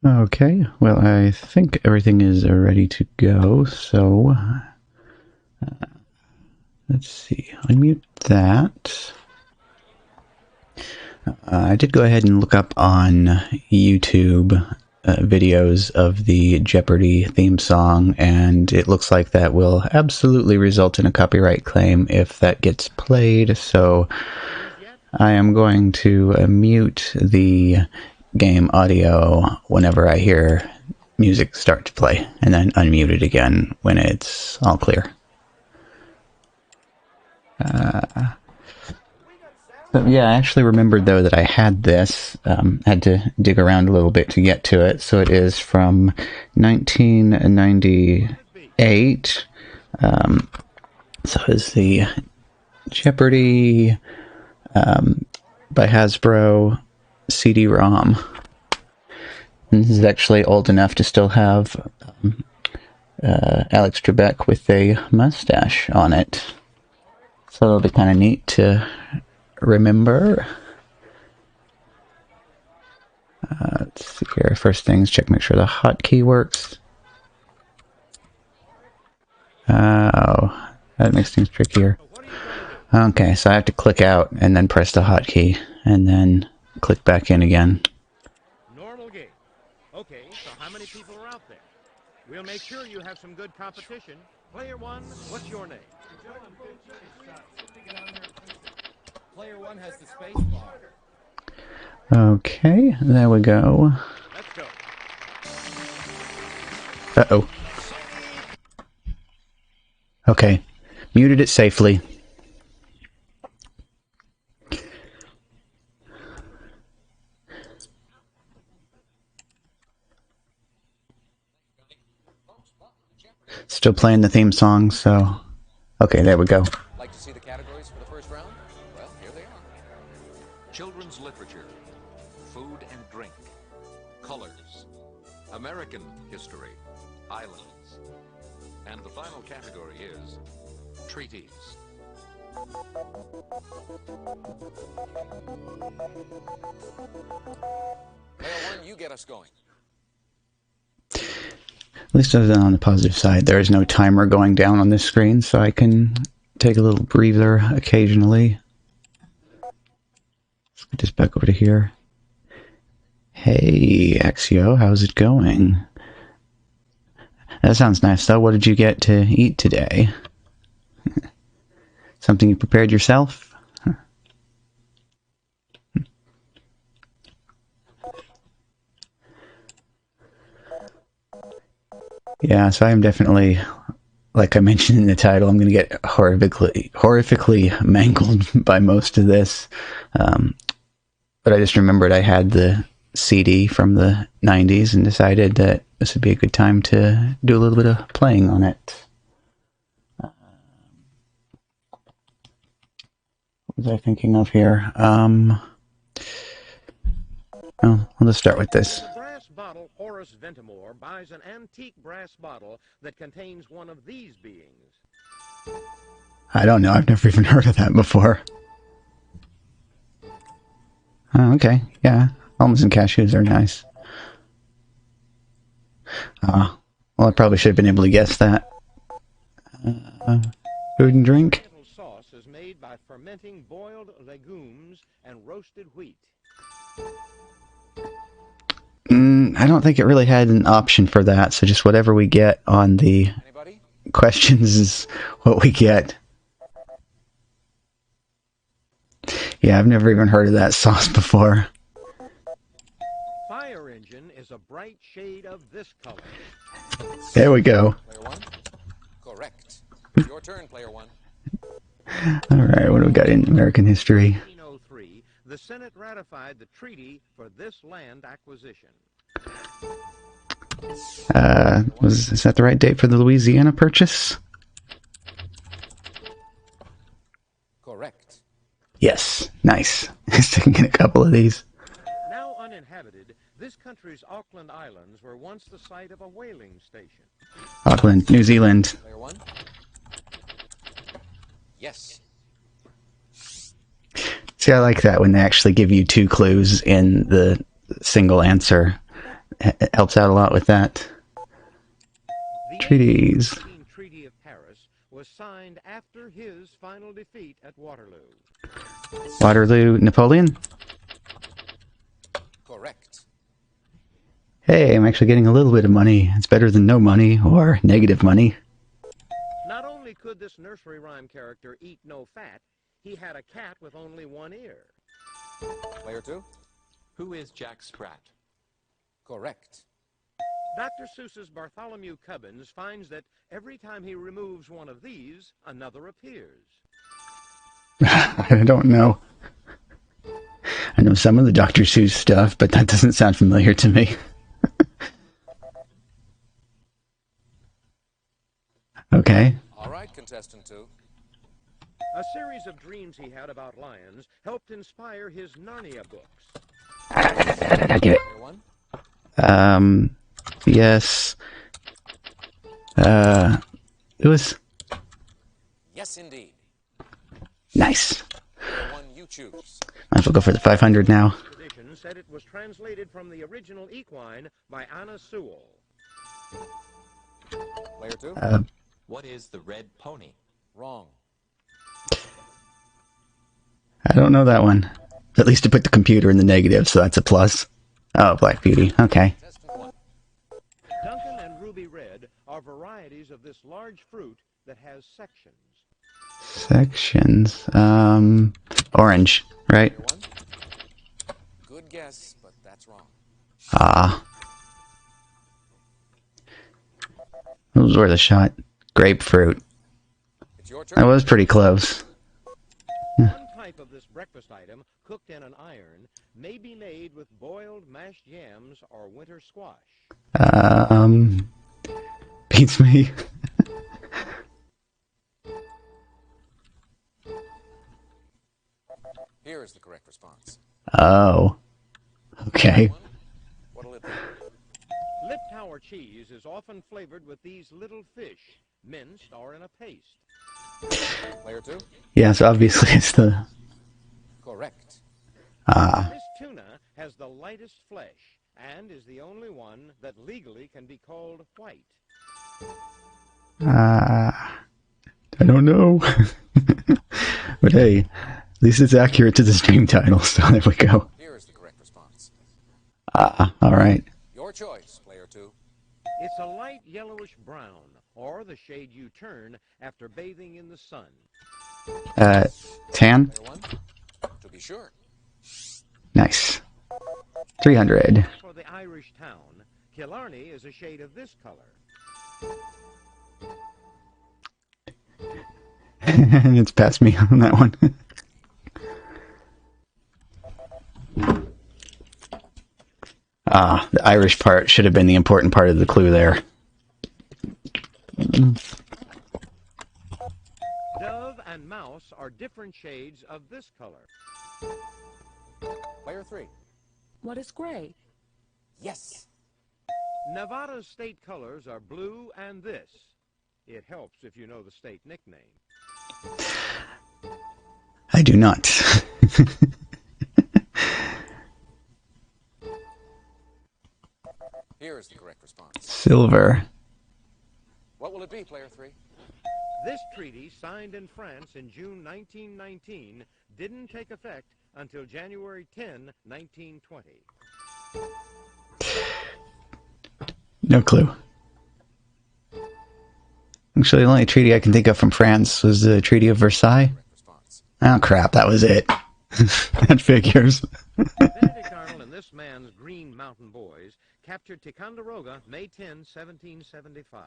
Okay, well, I think everything is ready to go, so let's see, unmute that. I did go ahead and look up on YouTube videos of the Jeopardy theme song, and it looks like that will absolutely result in a copyright claim if that gets played, so I am going to mute the game audio whenever I hear music start to play, and then unmute it again when it's all clear. So, yeah, I actually remembered, though, that I had this. Had to dig around a little bit to get to it. So it is from 1998. So it's the Jeopardy by Hasbro CD-ROM. And this is actually old enough to still have Alex Trebek with a mustache on it. So it'll be kind of neat to remember. Let's see here. First things, check, make sure the hotkey works. Oh, that makes things trickier. Okay, so I have to click out and then press the hotkey and then click back in again. Normal game. Okay, so how many people are out there? We'll make sure you have some good competition. Player one, what's your name? Player one has the space bar. Okay, there we go. Let's go. Uh-oh. Okay, muted it safely. Still playing the theme song, so... Okay, there we go. Like to see the categories for the first round? Well, here they are. Children's literature, food and drink, colors, American history, islands. And the final category is treaties. Player one, you get us going. At least on the positive side, there is no timer going down on this screen, so I can take a little breather occasionally. Let's get this back over to here. Hey, Axio, how's it going? That sounds nice, though. What did you get to eat today? Something you prepared yourself? Yeah, so I'm definitely, like I mentioned in the title, I'm going to get horrifically mangled by most of this. But I just remembered I had the CD from the 90s and decided that this would be a good time to do a little bit of playing on it. What was I thinking of here? Well, let's start with this. Bottle, Horace Ventimore buys an antique brass bottle that contains one of these beings. I don't know. I've never even heard of that before. Oh, okay. Yeah. Almonds and cashews are nice. Well, I probably should have been able to guess that. Food and drink? Sauce is made by fermenting boiled legumes and roasted wheat. I don't think it really had an option for that, so just whatever we get on the questions is what we get. Yeah, I've never even heard of that sauce before. Fire engine is a bright shade of this color. There we go. Player one? Correct. Your turn, player one. Alright, what do we got in American history? In 1903, the Senate ratified the treaty for this land acquisition. Is that the right date for the Louisiana Purchase? Correct. Yes, nice. Sticking in a couple of these. Now uninhabited, this country's Auckland Islands were once the site of a whaling station. Auckland, New Zealand. Player one? Yes. See, I like that when they actually give you two clues in the single answer. It helps out a lot with that. The Treaties. 1818 Treaty of Paris was signed after his final defeat at Waterloo. Waterloo, Napoleon? Correct. Hey, I'm actually getting a little bit of money. It's better than no money or negative money. Not only could this nursery rhyme character eat no fat, he had a cat with only one ear. Player two? Who is Jack Sprat? Correct. Dr. Seuss's Bartholomew Cubbins finds that every time he removes one of these, another appears. I don't know. I know some of the Dr. Seuss stuff, but that doesn't sound familiar to me. Okay. All right, contestant 2. A series of dreams he had about lions helped inspire his Narnia books. I gotta get Player 1. it. Yes. It was Yes, indeed. nice. Player 1, you choose. Might as well go for the 500 now. Tradition said it was translated from the original Equine by Anna Sewell. Player 2. What is the red pony? Wrong. I don't know that one. At least it put the computer in the negative, so that's a plus. Oh, Black Beauty. Okay. Contestant 1. Duncan and Ruby Red are varieties of this large fruit that has sections. Sections. Orange, right? Player 1. Good guess, but that's wrong. Ah. That was worth a shot. Grapefruit. It's your That turn. was pretty close. One type of this breakfast item, cooked in an iron, may be made with boiled mashed yams or winter squash. Beats me. Here is the correct response. Oh. Okay. One. What'll it be? Lip Tower cheese is often flavored with these little fish, minced or in a paste. Player 2. Yes, obviously it's the... Correct. This tuna has the lightest flesh and is the only one that legally can be called white. I don't know. But hey, at least it's accurate to the stream title, so there we go. Here is the correct response. Alright. Your choice, player 2. It's a light yellowish brown, or the shade you turn after bathing in the sun. Tan? Player 1. To be sure. Nice. 300. For the Irish town, Killarney is a shade of this color. And it's past me on that one. The Irish part should have been the important part of the clue there. Dove and mouse are different shades of this color. Player 3. What is gray? Yes. Nevada's state colors are blue and this. It helps if you know the state nickname. I do not. Here is the correct response. Silver. What will it be, player 3? This treaty, signed in France in June 1919, didn't take effect until January 10, 1920. No clue. Actually, the only treaty I can think of from France was the Treaty of Versailles. Correct response. Oh crap, that was it. That figures. Benedict Arnold and this man's Green Mountain Boys captured Ticonderoga May 10, 1775.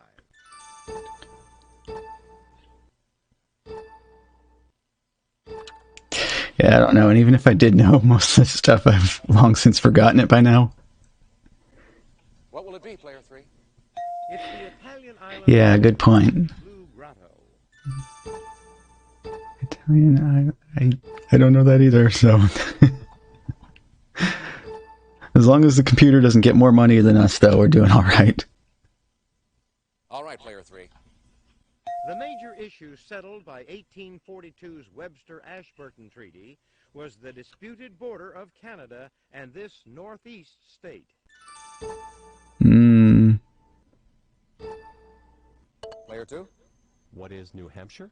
Yeah, I don't know, and even if I did know most of this stuff, I've long since forgotten it by now. What will it be, player 3? It's the Italian island Yeah, good point. Blue Grotto. Italian, I don't know that either, so... As long as the computer doesn't get more money than us, though, we're doing alright. All right, player 3. The major issue settled by 1842's Webster-Ashburton Treaty was the disputed border of Canada and this northeast state. Player 2? What is New Hampshire?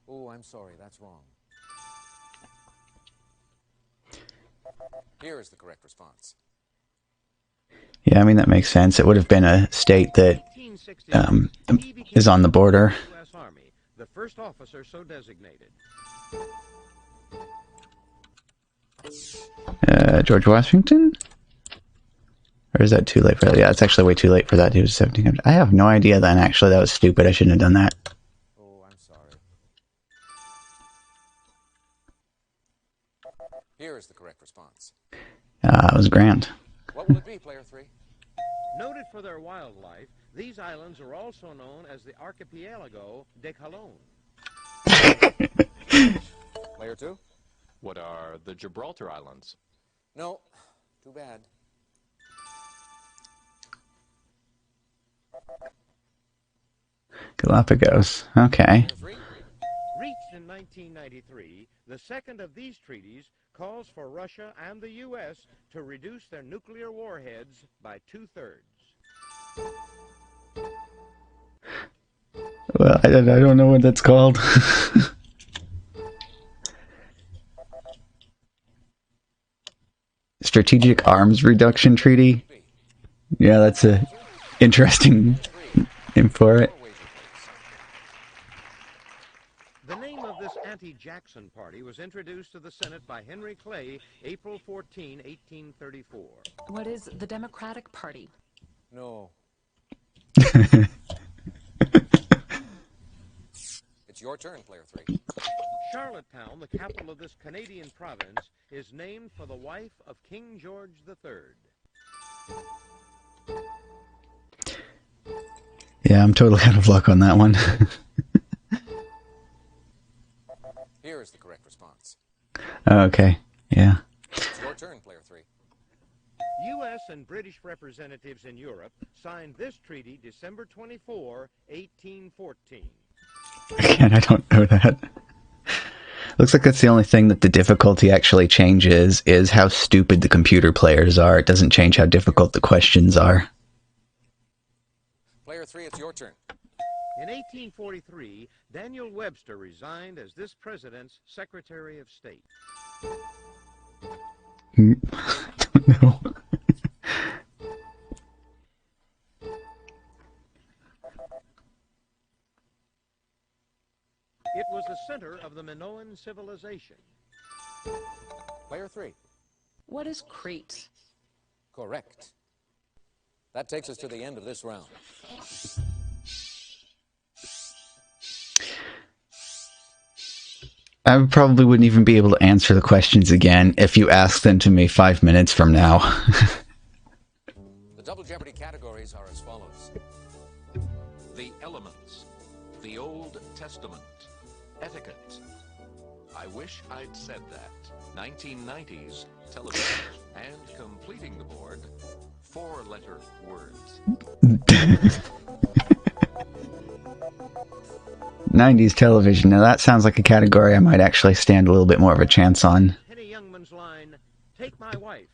Oh, I'm sorry, that's wrong. Here is the correct response. Yeah, I mean, that makes sense. It would have been a state that 1860, he became is on the border. U.S. Army, the first officer so designated. George Washington? Or is that too late for that? Yeah, it's actually way too late for that. He was 1700. I have no idea then, actually. That was stupid. I shouldn't have done that. Oh, I'm sorry. Here's the correct response. It was Grant. What will it be, player 3? Noted for their wildlife, these islands are also known as the Archipelago de Colón. Player 2? What are the Gibraltar Islands? No. Too bad. Galapagos. Okay. Player 3? Reached in 1993, the second of these treaties calls for Russia and the U.S. to reduce their nuclear warheads by 2/3. Well, I don't know what that's called. Strategic Arms Reduction Treaty. Yeah, that's a interesting name for it. The name of this anti-Jackson party was introduced to the Senate by Henry Clay, April 14, 1834. What is the Democratic Party? No. It's your turn, player 3. Charlottetown, the capital of this Canadian province, is named for the wife of King George III. Yeah, I'm totally out of luck on that one. Here is the correct response. Okay, yeah. It's your turn, player 3. U.S. and British representatives in Europe signed this treaty December 24, 1814. Again, I don't know that. Looks like that's the only thing that the difficulty actually changes, is how stupid the computer players are. It doesn't change how difficult the questions are. Player 3, it's your turn. In 1843, Daniel Webster resigned as this president's Secretary of State. I don't know. It was the center of the Minoan civilization. Player 3. What is Crete? Correct. That takes us to the end of this round. I probably wouldn't even be able to answer the questions again if you asked them to me 5 minutes from now. The Double Jeopardy categories are as follows. The elements. The Old Testament. Etiquette. I wish I'd said that. 1990s television. And completing the board, 4-letter words. 90s television. Now that sounds like a category I might actually stand a little bit more of a chance on. Henny Youngman's line, "Take my wife."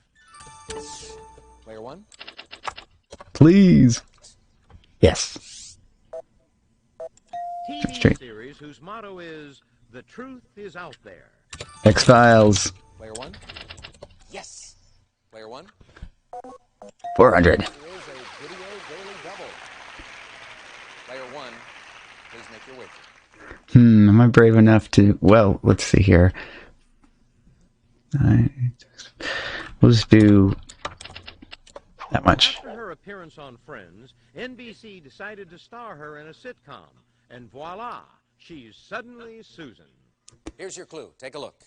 Player 1. Please. Yes. TV Straight. series whose motto is, "The truth is out there." X-Files. Player 1. Yes. Player 1. 400. There is a video daily double. Player 1, please make your wager. Am I brave enough to... Well, let's see here. We'll just do that much. After her appearance on Friends, NBC decided to star her in a sitcom, and voila, she's suddenly Susan. Here's your clue. Take a look.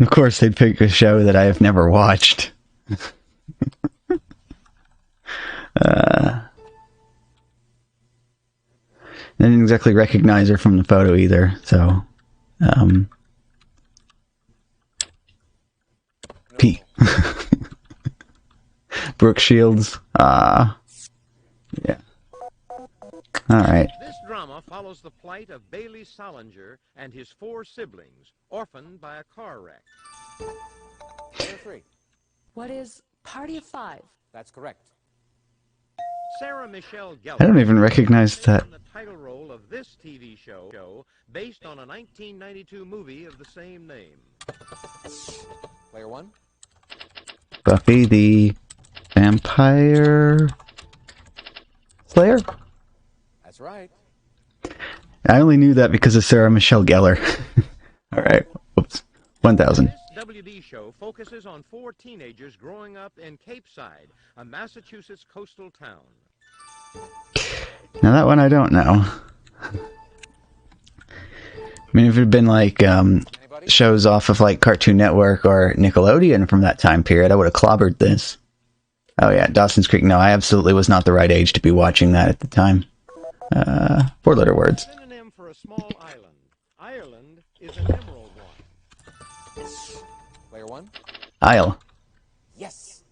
Of course, they'd pick a show that I have never watched. I didn't exactly recognize her from the photo either, so... P. Brooke Shields. Yeah. Alright. This drama follows the plight of Bailey Solinger and his 4 siblings, orphaned by a car wreck. Player 3. What is Party of 5? That's correct. Sarah Michelle Gellar. I don't even recognize that. The title role of this TV show based on a 1992 movie of the same name. Player 1. Buffy the Vampire Slayer? That's right. I only knew that because of Sarah Michelle Gellar. Alright. Whoops. 1,000. This WB show focuses on 4 teenagers growing up in Cape Side, a Massachusetts coastal town. Now that one I don't know. I mean, if it had been like, Anybody? shows off of like Cartoon Network or Nickelodeon from that time period, I would have clobbered this. Oh yeah, Dawson's Creek. No, I absolutely was not the right age to be watching that at the time. 4-letter words. Synonym for a small island. Ireland is an emerald one. Player one? Isle. Yes.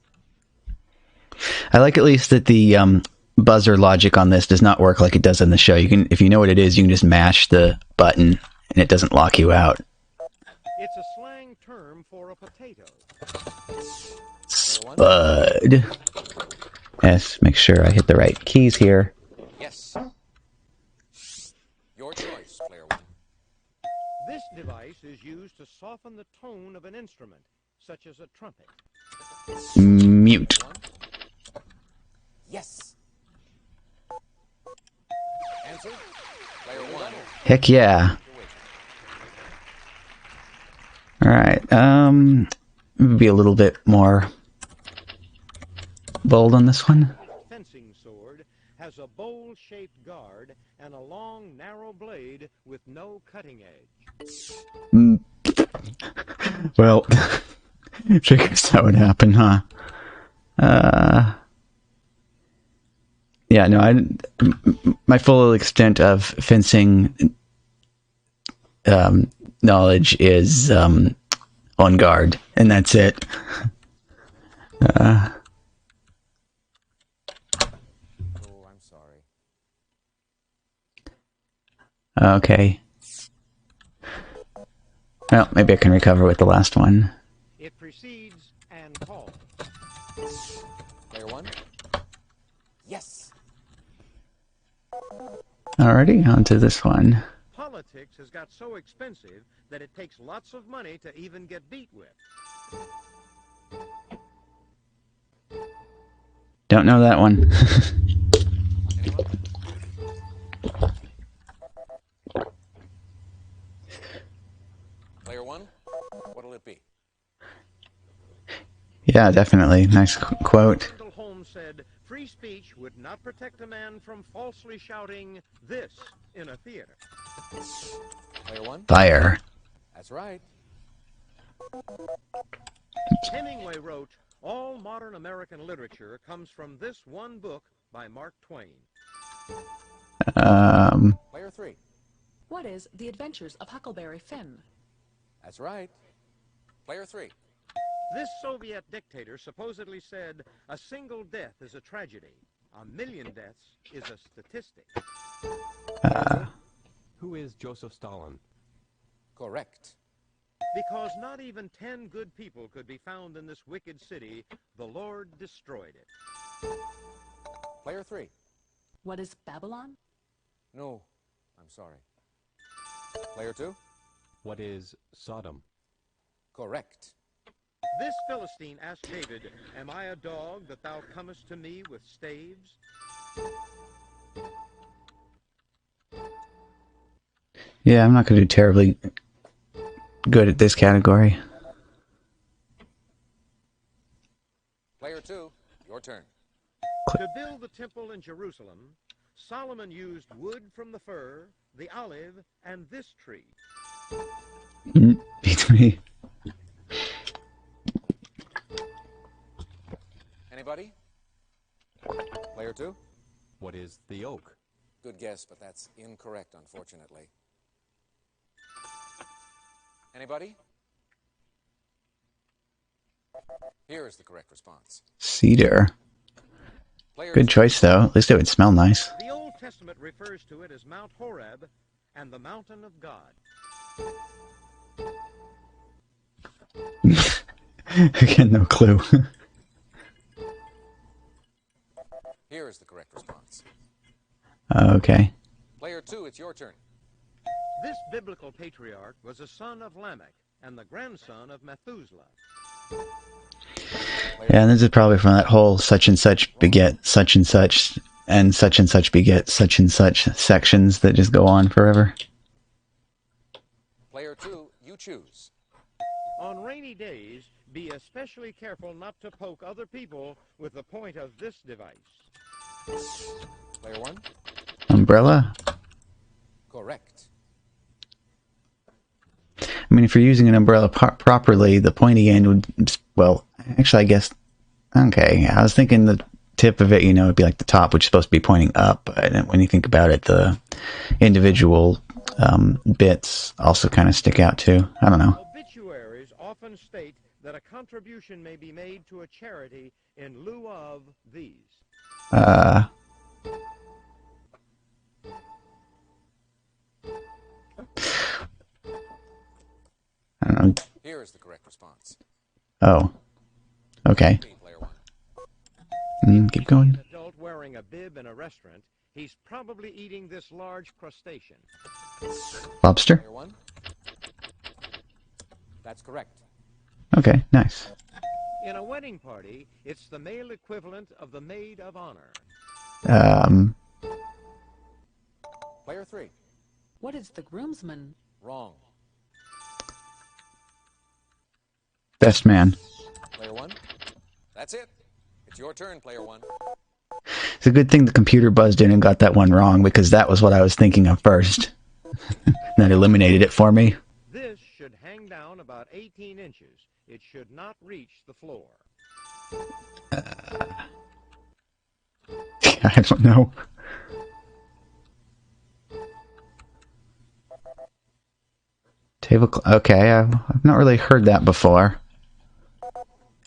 I like at least that the buzzer logic on this does not work like it does in the show. You can, if you know what it is, you can just mash the button and it doesn't lock you out. It's a slang term for a potato. Spud. Yes, make sure I hit the right keys here. Yes. Your choice, player one. This device is used to soften the tone of an instrument, such as a trumpet. Mute. One. Yes. Answer? Player one. Heck yeah. Alright, be a little bit more bold on this one. Fencing sword has a bowl-shaped guard and a long, narrow blade with no cutting edge. Well, figures that would happen, huh? Yeah, no, my full extent of fencing knowledge is on guard, and that's it. Oh, I'm sorry. Okay. Well, maybe I can recover with the last one. It precedes and calls. Player one? Yes. Alrighty, on to this one. Politics has got so expensive that it takes lots of money to even get beat with. Don't know that one. Player one? What'll it be? Yeah, definitely. Nice quote. Randall Holmes said, "Free speech would not protect a man from falsely shouting this in a theater." Player one? Fire. That's right. Hemingway wrote, "All modern American literature comes from this one book by Mark Twain." Player three? What is The Adventures of Huckleberry Finn? That's right. Player three? This Soviet dictator supposedly said, "A single death is a tragedy. A million deaths is a statistic." Who is Joseph Stalin? Correct. Because not even 10 good people could be found in this wicked city, the Lord destroyed it. Player three? What is Babylon? No, I'm sorry. Player two? What is Sodom? Correct. This Philistine asked David, "Am I a dog that thou comest to me with staves?" Yeah, I'm not going to do terribly good at this category. Player two, your turn. To build the temple in Jerusalem, Solomon used wood from the fir, the olive, and this tree. Beats me. Anybody? Player two? What is the oak? Good guess, but that's incorrect, unfortunately. Anybody? Here is the correct response. Cedar. Player Good two. choice, though. At least it would smell nice. The Old Testament refers to it as Mount Horeb and the mountain of God. Again, no clue. Here is the correct response. Okay. Player two, it's your turn. This biblical patriarch was a son of Lamech and the grandson of Methuselah. Yeah, and this is probably from that whole such and such beget such and such beget such and such sections that just go on forever. Player two, you choose. On rainy days, be especially careful not to poke other people with the point of this device. Player one? Umbrella? Correct. I mean, if you're using an umbrella properly, the pointy end would, well, actually, I guess, okay, I was thinking the tip of it, you know, would be like the top, which is supposed to be pointing up. And when you think about it, the individual bits also kind of stick out too. I don't know. Obituaries often state that a contribution may be made to a charity in lieu of these. I don't know. Here is the correct response. Oh, okay. Player 1. Keep going. An adult wearing a bib in a restaurant, he's probably eating this large crustacean. Lobster? Player 1. That's correct. Okay, nice. In a wedding party, it's the male equivalent of the maid of honor. Player 3. What is the groomsman? Wrong. Best man. Player 1. That's it. It's your turn, Player 1. It's a good thing the computer buzzed in and got that one wrong, because that was what I was thinking of first. That eliminated it for me. This should hang down about 18 inches. It should not reach the floor. I don't know. Okay, I've not really heard that before.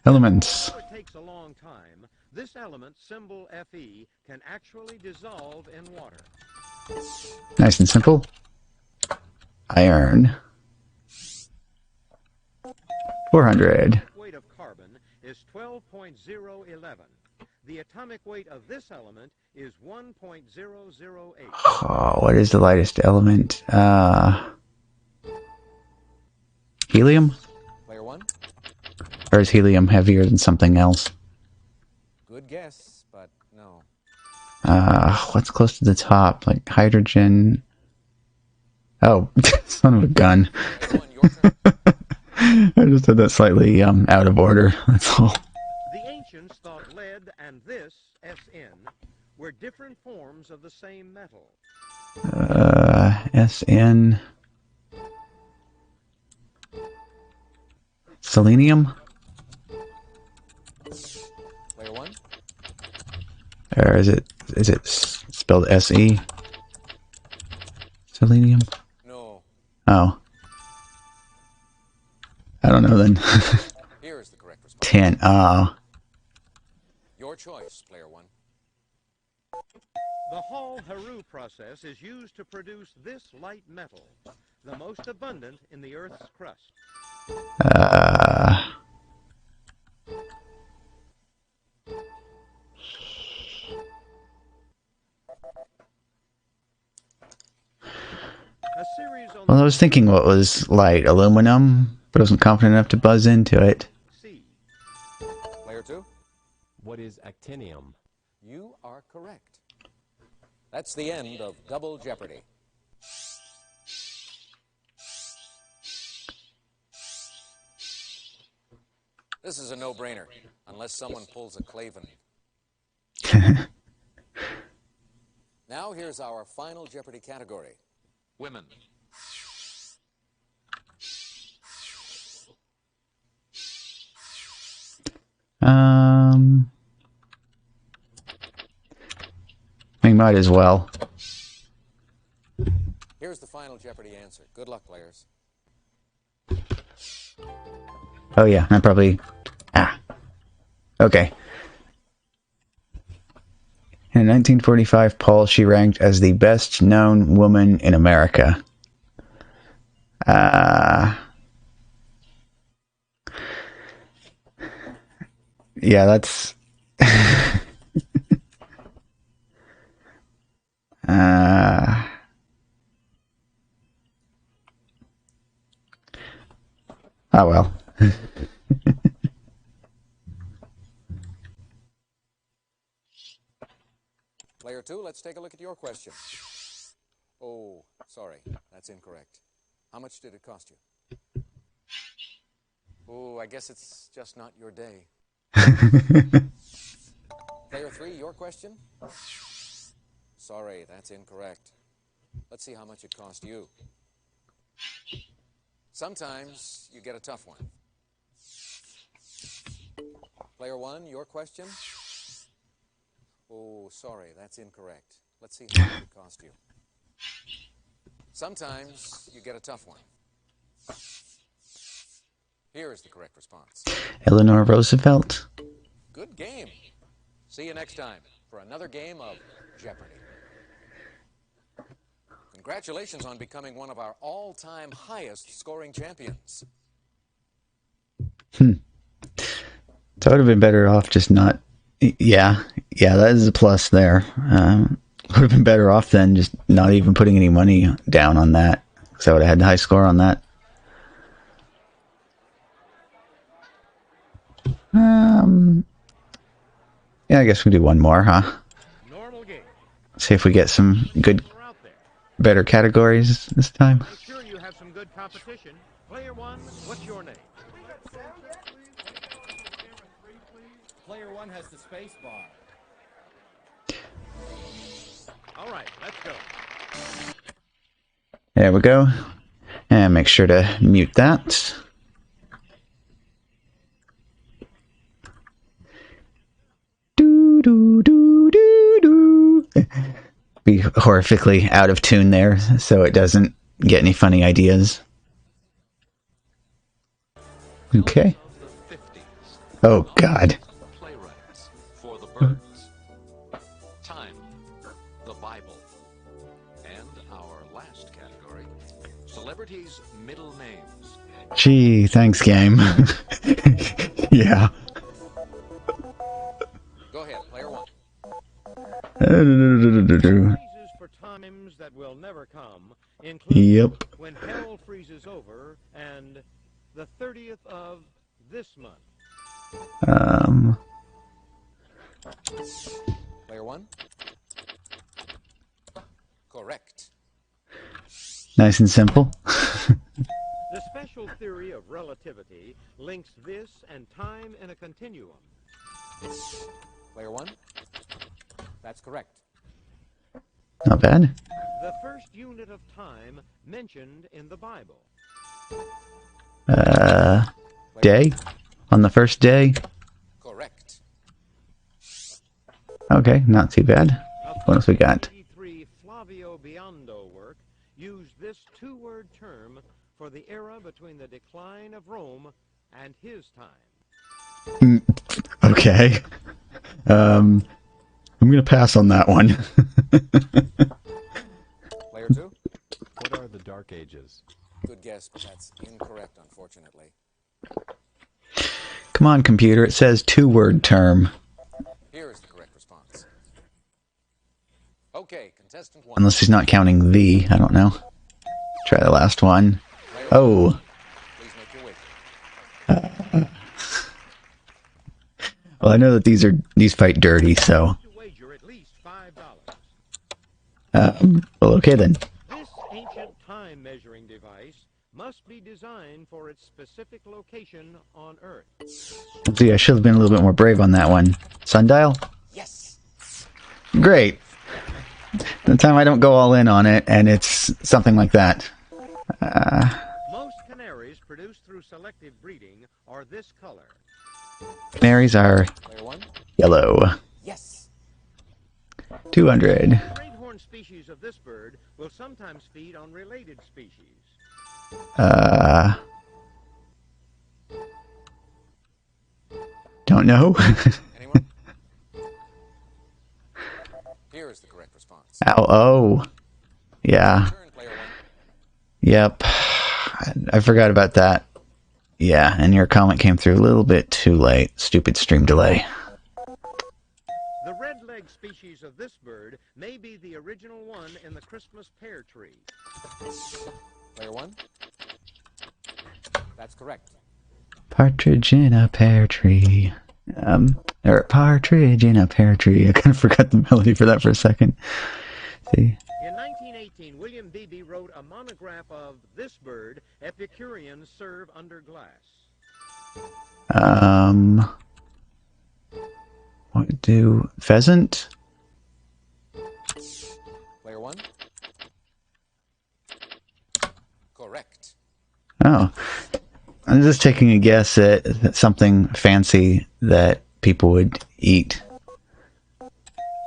Elements. Although it takes a long time, this element, symbol Fe, can actually dissolve in water. Nice and simple. Iron. 400. The weight of carbon is 12.011. The atomic weight of this element is 1.008. Oh, what is the lightest element? Helium? Player 1. Or is helium heavier than something else? Good guess, but no. What's close to the top? Like hydrogen. Oh, son of a gun. Player 1, your turn. I just had that slightly out of order, that's all. The ancients thought lead and this, Sn, were different forms of the same metal. Sn. Selenium? Player 1. Or is it spelled Se? Selenium? No. Oh. I don't know then. Here is the correct response. 10. Oh. Your choice, Player 1. The Hall-Heroult process is used to produce this light metal, the most abundant in the Earth's crust. A series on Well, I was thinking what was light. Aluminum, but I wasn't confident enough to buzz into it. C. Player 2. What is actinium? You are correct. That's the end of Double Jeopardy. This is a no-brainer, unless someone pulls a Clavin. Now here's our final Jeopardy category. Women. We might as well. Here's the final Jeopardy answer. Good luck, players. Oh yeah, I probably... Okay. In a 1945 poll, she ranked as the best known woman in America. Yeah, that's... Oh well. Player 2, let's take a look at your question. Oh, sorry, that's incorrect. How much did it cost you? Oh, I guess it's just not your day. Player 3, your question? Sorry, that's incorrect. Let's see how much it cost you. Sometimes you get a tough one. Player one, your question? Oh, sorry, that's incorrect. Let's see how much it cost you. Sometimes you get a tough one. Here is the correct response. Eleanor Roosevelt. Good game. See you next time for another game of Jeopardy. Congratulations on becoming one of our all-time highest scoring champions. So I would have been better off just not... Yeah, that is a plus there. Would have been better off than just not even putting any money down on that, because I would have had the high score on that. Yeah, I guess we do one more, huh? Normal game. See if we get some good, We're out there. better categories this time. Make sure you have some good competition. Player one, what's your name? Player one has the space bar. All right, let's go. There we go. And make sure to mute that. Be horrifically out of tune there, so it doesn't get any funny ideas. Okay. Oh, God. Playwrights for the birds. Time, the Bible. And our last category, celebrities' middle names. Gee, thanks, game. Yeah. Go ahead, player one. Phrases for times that will never come include Yep. when hell freezes over and the 30th of this month. Player one. Correct. Nice and simple. The special theory of relativity links this and time in a continuum. Player one. That's correct. Not bad. The first unit of time mentioned in the Bible. Day? On the first day? Correct. Okay, not too bad. What else we got? 583 Flavio Biondo work used this two-word term for the era between the decline of Rome and his time. Okay. I'm gonna pass on that one. Player two. What are the Dark Ages? Good guess, but that's incorrect, unfortunately. Come on, computer. It says two-word term. Here is the correct response. Okay, contestant one. Unless he's not counting the. I don't know. Try the last one. Oh. Please make your way. Well, I know that these fight dirty, so. To wager at least $5. Well, okay then. This ancient time measuring device must be designed for its specific location on Earth. See, I should have been a little bit more brave on that one. Sundial? Yes. Great. The time I don't go all in on it, and it's something like that. Most canaries produced through selective breeding are this color. Canaries are Player one. yellow. Yes. 200. The great horned species of this bird will sometimes feed on related species. Don't know. Anyone? Here is the correct response. Ow, oh. Yeah. Turn, player one. Yep. I forgot about that. Yeah, and your comment came through a little bit too late. Stupid stream delay. The red-legged species of this bird may be the original one in the Christmas pear tree. Player one. That's correct. Partridge in a pear tree. Or partridge in a pear tree. I kind of forgot the melody for that for a second. See? In 1918, William Beebe wrote a monograph of this bird, Epicureans serve under glass. What do pheasant? Player one. Correct. Oh, I'm just taking a guess at something fancy that people would eat.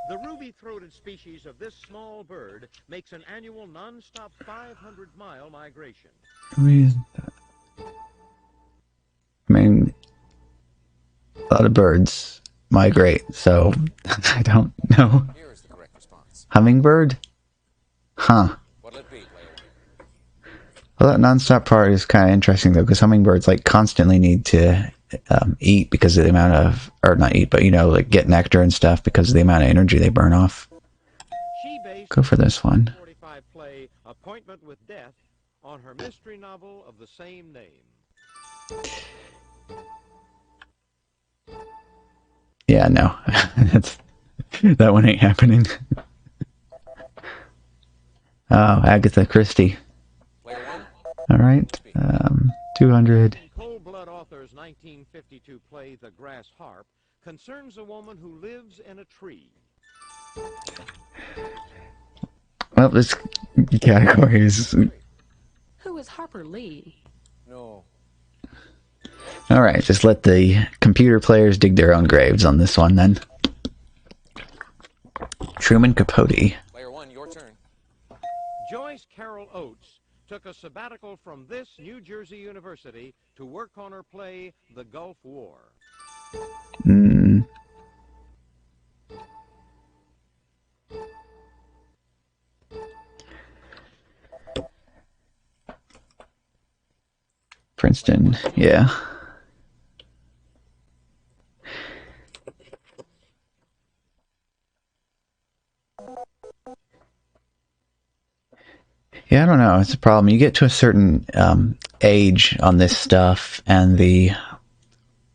The ruby-throated species of this small bird makes an annual non-stop 500-mile migration. I mean, a lot of birds migrate, so I don't know. Here is the correct response. Hummingbird? Huh. What'll it be, player one? Well, that nonstop part is kind of interesting, though, because hummingbirds, like, constantly need to eat because of the amount of, or not eat, but, you know, like, get nectar and stuff because of the amount of energy they burn off. She based Go for this one. 1945 play Appointment with Death on her mystery novel of the same name. Yeah, no. That one ain't happening. Oh, Agatha Christie. Player one? Alright. 200. Cold Blood author's 1952 play The Grass Harp concerns a woman who lives in a tree. Well, this category is... Who is Harper Lee? No. Alright, just let the computer players dig their own graves on this one, then. Truman Capote. Player one, your turn. Joyce Carol Oates took a sabbatical from this New Jersey university to work on her play The Gulf War. Princeton, yeah. Yeah, I don't know. It's a problem. You get to a certain age on this stuff, and the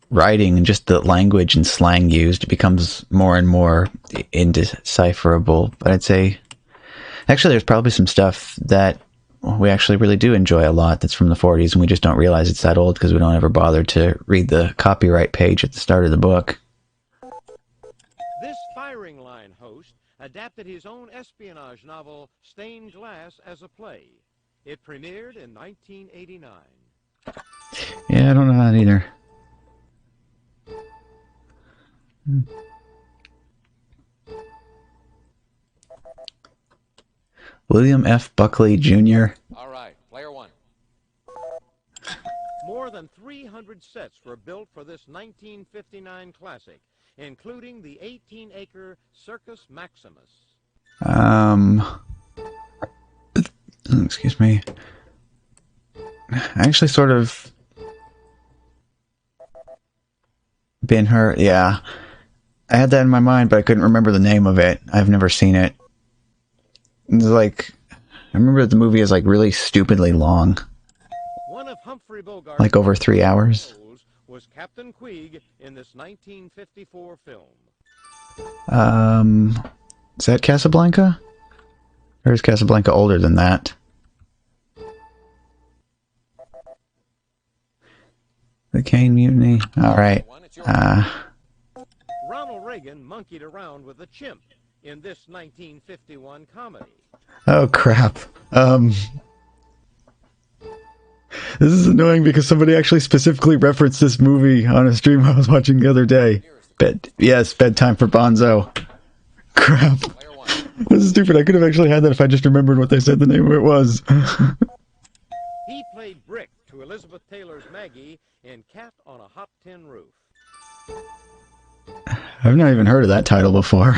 writing and just the language and slang used becomes more and more indecipherable. But I'd say, actually, there's probably some stuff that we actually really do enjoy a lot that's from the 40s, and we just don't realize it's that old because we don't ever bother to read the copyright page at the start of the book. This firing line host adapted his own espionage novel Stained Glass as a play. It premiered in 1989. Yeah, I don't know that either. William F. Buckley, Jr. All right, player one. More than 300 sets were built for this 1959 classic, including the 18-acre Circus Maximus. Excuse me. I actually sort of been hurt. Yeah. I had that in my mind, but I couldn't remember the name of it. I've never seen it. It's like, I remember the movie is like really stupidly long. One of Humphrey Bogart's Like over 3 hours. roles was Captain Queeg in this 1954 film. Is that Casablanca? Or is Casablanca older than that? The Kane Mutiny. Alright. Ronald Reagan monkeyed around with a chimp in this 1951 comedy. Oh crap. This is annoying because somebody actually specifically referenced this movie on a stream I was watching the other day. Yes, Bedtime for Bonzo. Crap. This is stupid. I could have actually had that if I just remembered what they said the name of it was. He played Brick to Elizabeth Taylor's Maggie in Cat on a Hot Tin Roof. I've not even heard of that title before.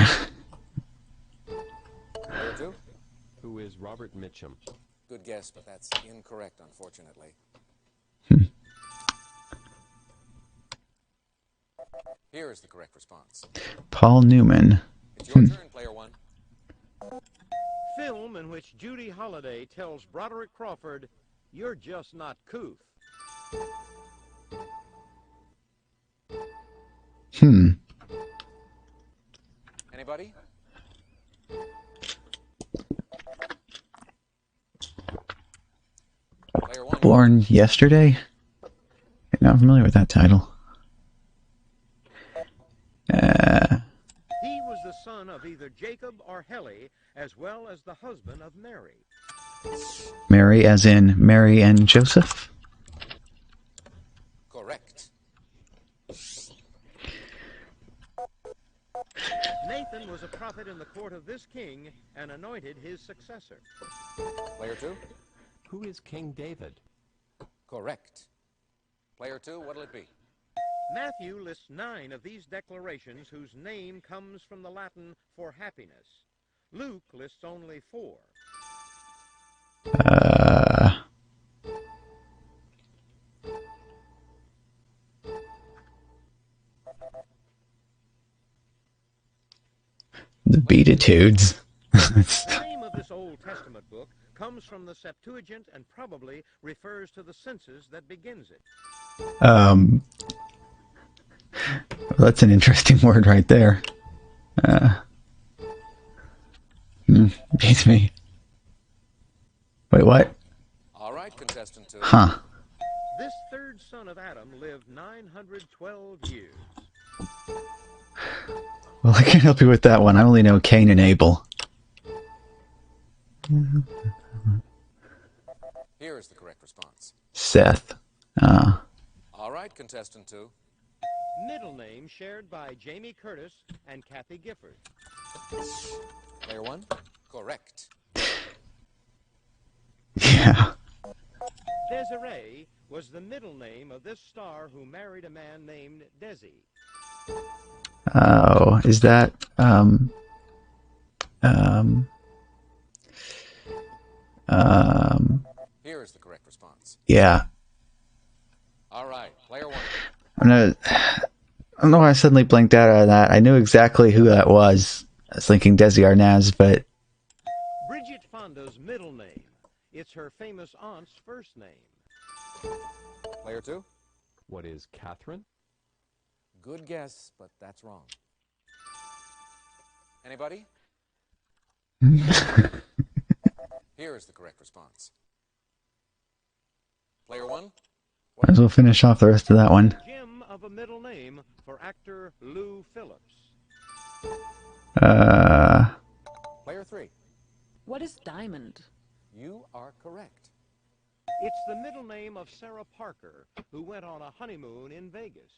Player two? Who is Robert Mitchum? Good guess, but that's incorrect, unfortunately. Here is the correct response. Paul Newman. It's your turn, player one. Film in which Judy Holliday tells Broderick Crawford, "You're just not couth." Anybody? Player one. Born Yesterday? Not familiar with that title. He was the son of either Jacob or Helly, as well as the husband of Mary. Mary as in Mary and Joseph? Nathan was a prophet in the court of this king and anointed his successor. Player 2? Who is King David? Correct. Player 2, what'll it be? Matthew lists 9 of these declarations whose name comes from the Latin for happiness. Luke lists only 4. The Beatitudes. The name of this Old Testament book comes from the Septuagint and probably refers to the census that begins it. That's an interesting word right there. Beats me. Wait, what? All right, contestant 2. Huh. This third son of Adam lived 912 years. Well, I can't help you with that one. I only know Cain and Abel. Here is the correct response. Seth. All right, contestant 2. Middle name shared by Jamie Curtis and Kathy Gifford. Player 1? Correct. Yeah. Desiree was the middle name of this star who married a man named Desi. Oh, is that, Here is the correct response. yeah. All right, player 1. I don't know why I suddenly blinked out on that. I knew exactly who that was. I was thinking Desi Arnaz, but... Bridget Fonda's middle name. It's her famous aunt's first name. Player 2? What is Catherine? Good guess, but that's wrong. Anybody? Here is the correct response. Player 1? Might as well finish off the rest of that one. Jim of a middle name for actor Lou Phillips. Player 3? What is Diamond? You are correct. It's the middle name of Sarah Parker, who went on a honeymoon in Vegas.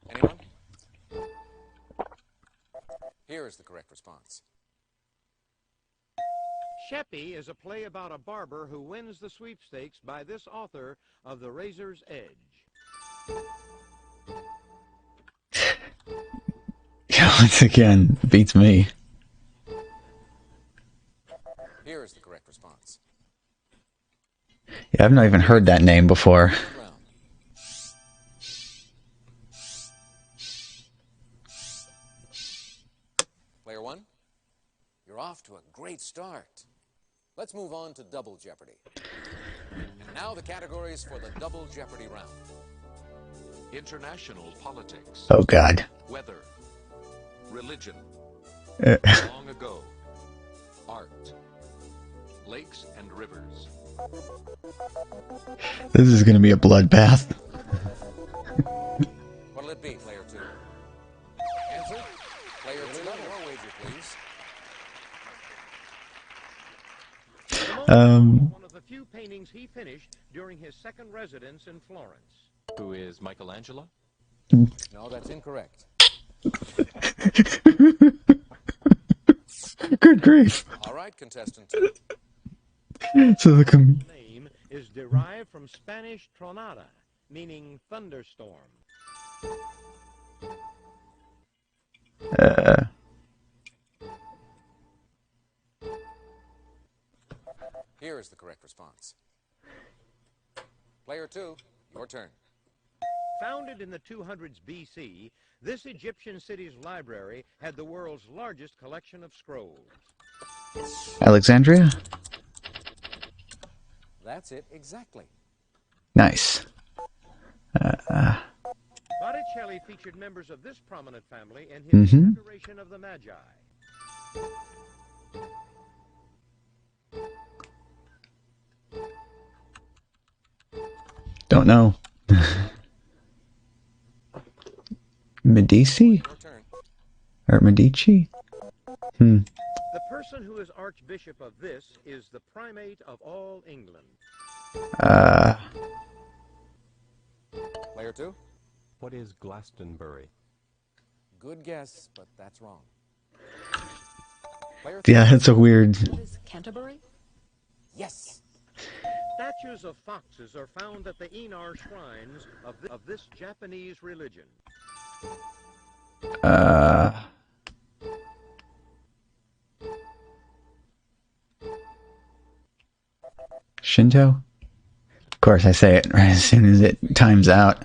Anyone? Here is the correct response. Sheppy is a play about a barber who wins the sweepstakes by this author of The Razor's Edge. Once again, beats me. Here is the correct response. Yeah, I've not even heard that name before. Round. Player 1, you're off to a great start. Let's move on to Double Jeopardy. And now the categories for the Double Jeopardy round. International politics. Oh, God. Weather. Religion. Long ago. Art. Lakes and rivers. This is going to be a bloodbath. What'll it be, Player 2? Answer? Player 2, your wager, please. One of the few paintings he finished during his second residence in Florence. Who is Michelangelo? No, that's incorrect. Good grief. All right, contestant 2. So the Name is derived from Spanish tronada, meaning thunderstorm. Here is the correct response. Player 2, your turn. Founded in the 200s BC, this Egyptian city's library had the world's largest collection of scrolls. Alexandria? That's it exactly. Nice. Botticelli featured members of this prominent family in his Adoration of the Magi. Don't know. Medici? Your turn. Or Medici? The person who is Archbishop of this is the primate of all England. What is Glastonbury? Good guess, but that's wrong. Yeah, that's a weird... What is Canterbury? Yes. Statues of foxes are found at the Inar shrines of this Japanese religion. Shinto? Of course, I say it right as soon as it times out.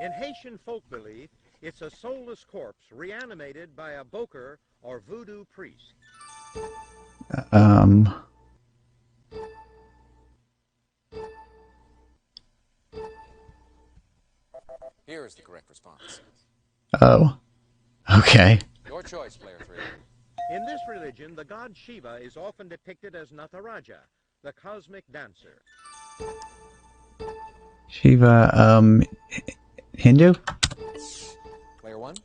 In Haitian folk belief, it's a soulless corpse reanimated by a boker or voodoo priest. Here is the correct response. Oh. Okay. Your choice, player 3. In this religion, the god Shiva is often depicted as Nataraja, the cosmic dancer. Shiva, Hindu? Player 1?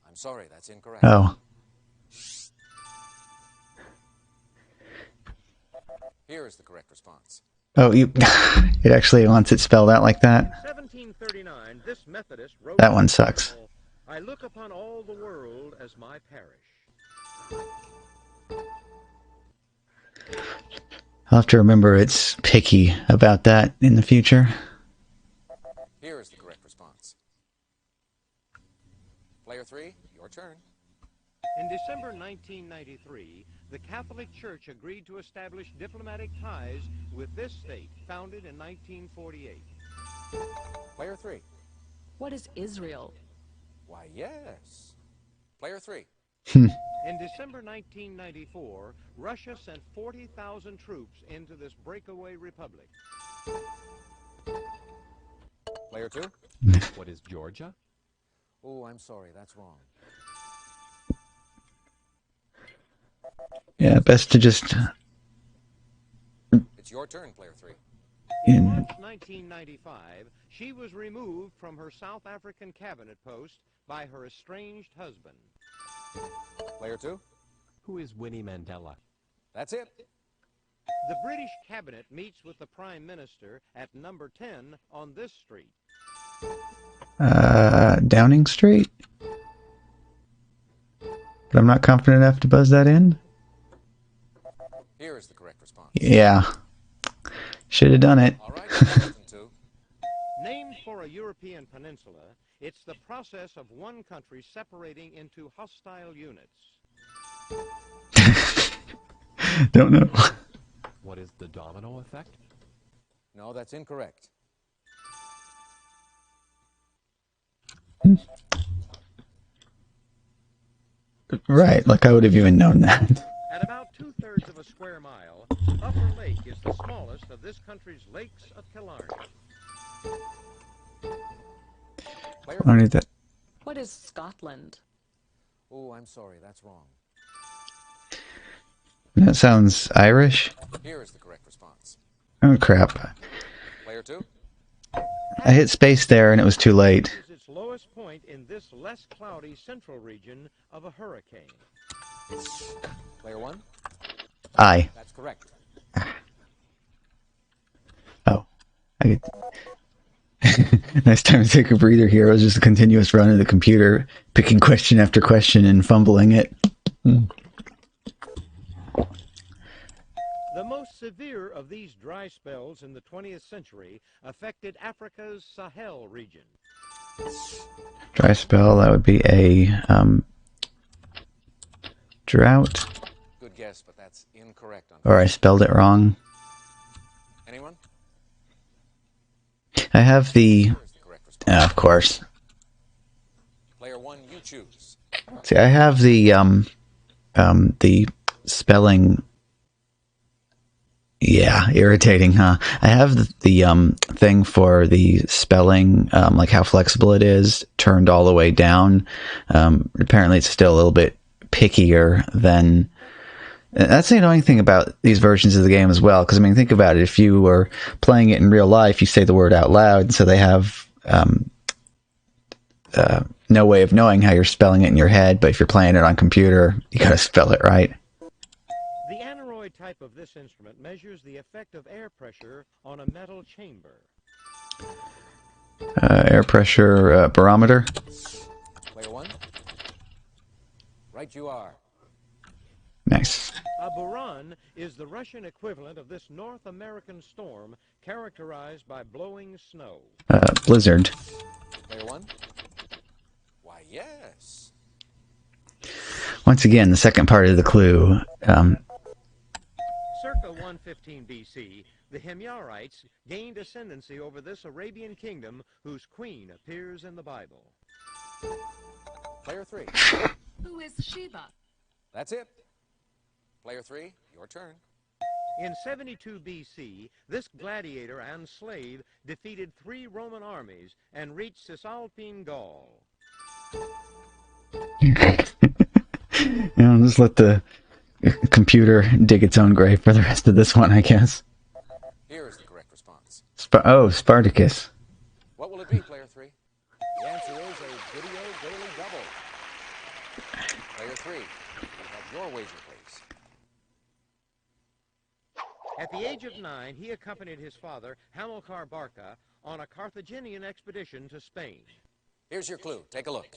I'm sorry, that's incorrect. Oh. Here is the correct response. Oh, you... It actually wants it spelled out like that? In 1739, this Methodist wrote... That one sucks. I look upon all the world as my parish. I'll have to remember it's picky about that in the future. Here is the correct response. Player 3, your turn. In December 1993, the Catholic Church agreed to establish diplomatic ties with this state, founded in 1948. Player 3. What is Israel? Why, yes. Player 3. In December 1994, Russia sent 40,000 troops into this breakaway republic. Player 2. What is Georgia? Oh, I'm sorry, that's wrong. Yeah, best to just... It's your turn, player 3. In March 1995, she was removed from her South African cabinet post by her estranged husband. Player 2. Who is Winnie Mandela? That's it. The British cabinet meets with the Prime Minister at number 10 on this street. Downing Street? But I'm not confident enough to buzz that in? Here is the correct response. Yeah. Should have done it. All right, question 2. Named for a European peninsula, it's the process of one country separating into hostile units. Don't know. What is the domino effect? No, that's incorrect. Right, like I would have even known that. At about 2/3 of a square mile, Upper Lake is the smallest of this country's lakes of Killarney. I need that. What is Scotland? Oh, I'm sorry, that's wrong. That sounds Irish. Here is the correct response. Oh crap. Player 2. I hit space there and it was too late. Is its lowest point in this less cloudy central region of a hurricane. Player 1. I. That's correct. Oh. I get... Nice time to take a breather here. It was just a continuous run of the computer, picking question after question and fumbling it. The most severe of these dry spells in the 20th century affected Africa's Sahel region. Dry spell, that would be a drought. Good guess, but that's incorrect. Or I spelled it wrong. Anyone? I have the... Here is the correct response. of course. Player 1, you choose. See, I have the spelling... Yeah, irritating, huh? I have the thing for the spelling, like how flexible it is, turned all the way down. Apparently it's still a little bit pickier than... That's the annoying thing about these versions of the game as well, because, I mean, think about it. If you were playing it in real life, you say the word out loud, so they have no way of knowing how you're spelling it in your head, but if you're playing it on computer, you gotta spell it right. The aneroid type of this instrument measures the effect of air pressure on a metal chamber. Air pressure barometer. Player one. Right you are. Nice. A buran is the Russian equivalent of this North American storm characterized by blowing snow. Blizzard. Player one. Why, yes. Once again, the second part of the clue. Circa 115 BC, the Himyarites gained ascendancy over this Arabian kingdom whose queen appears in the Bible. Player three. Who is Sheba? That's it. Player three, your turn. In 72 BC, this gladiator and slave defeated 3 Roman armies and reached Cisalpine Gaul. Just let the computer dig its own grave for the rest of this one, I guess. Here is the correct response. Spartacus. What will it be, player three? The answer is a video daily double. Player three, you have your wager, please. At the age of 9, he accompanied his father, Hamilcar Barca, on a Carthaginian expedition to Spain. Here's your clue. Take a look.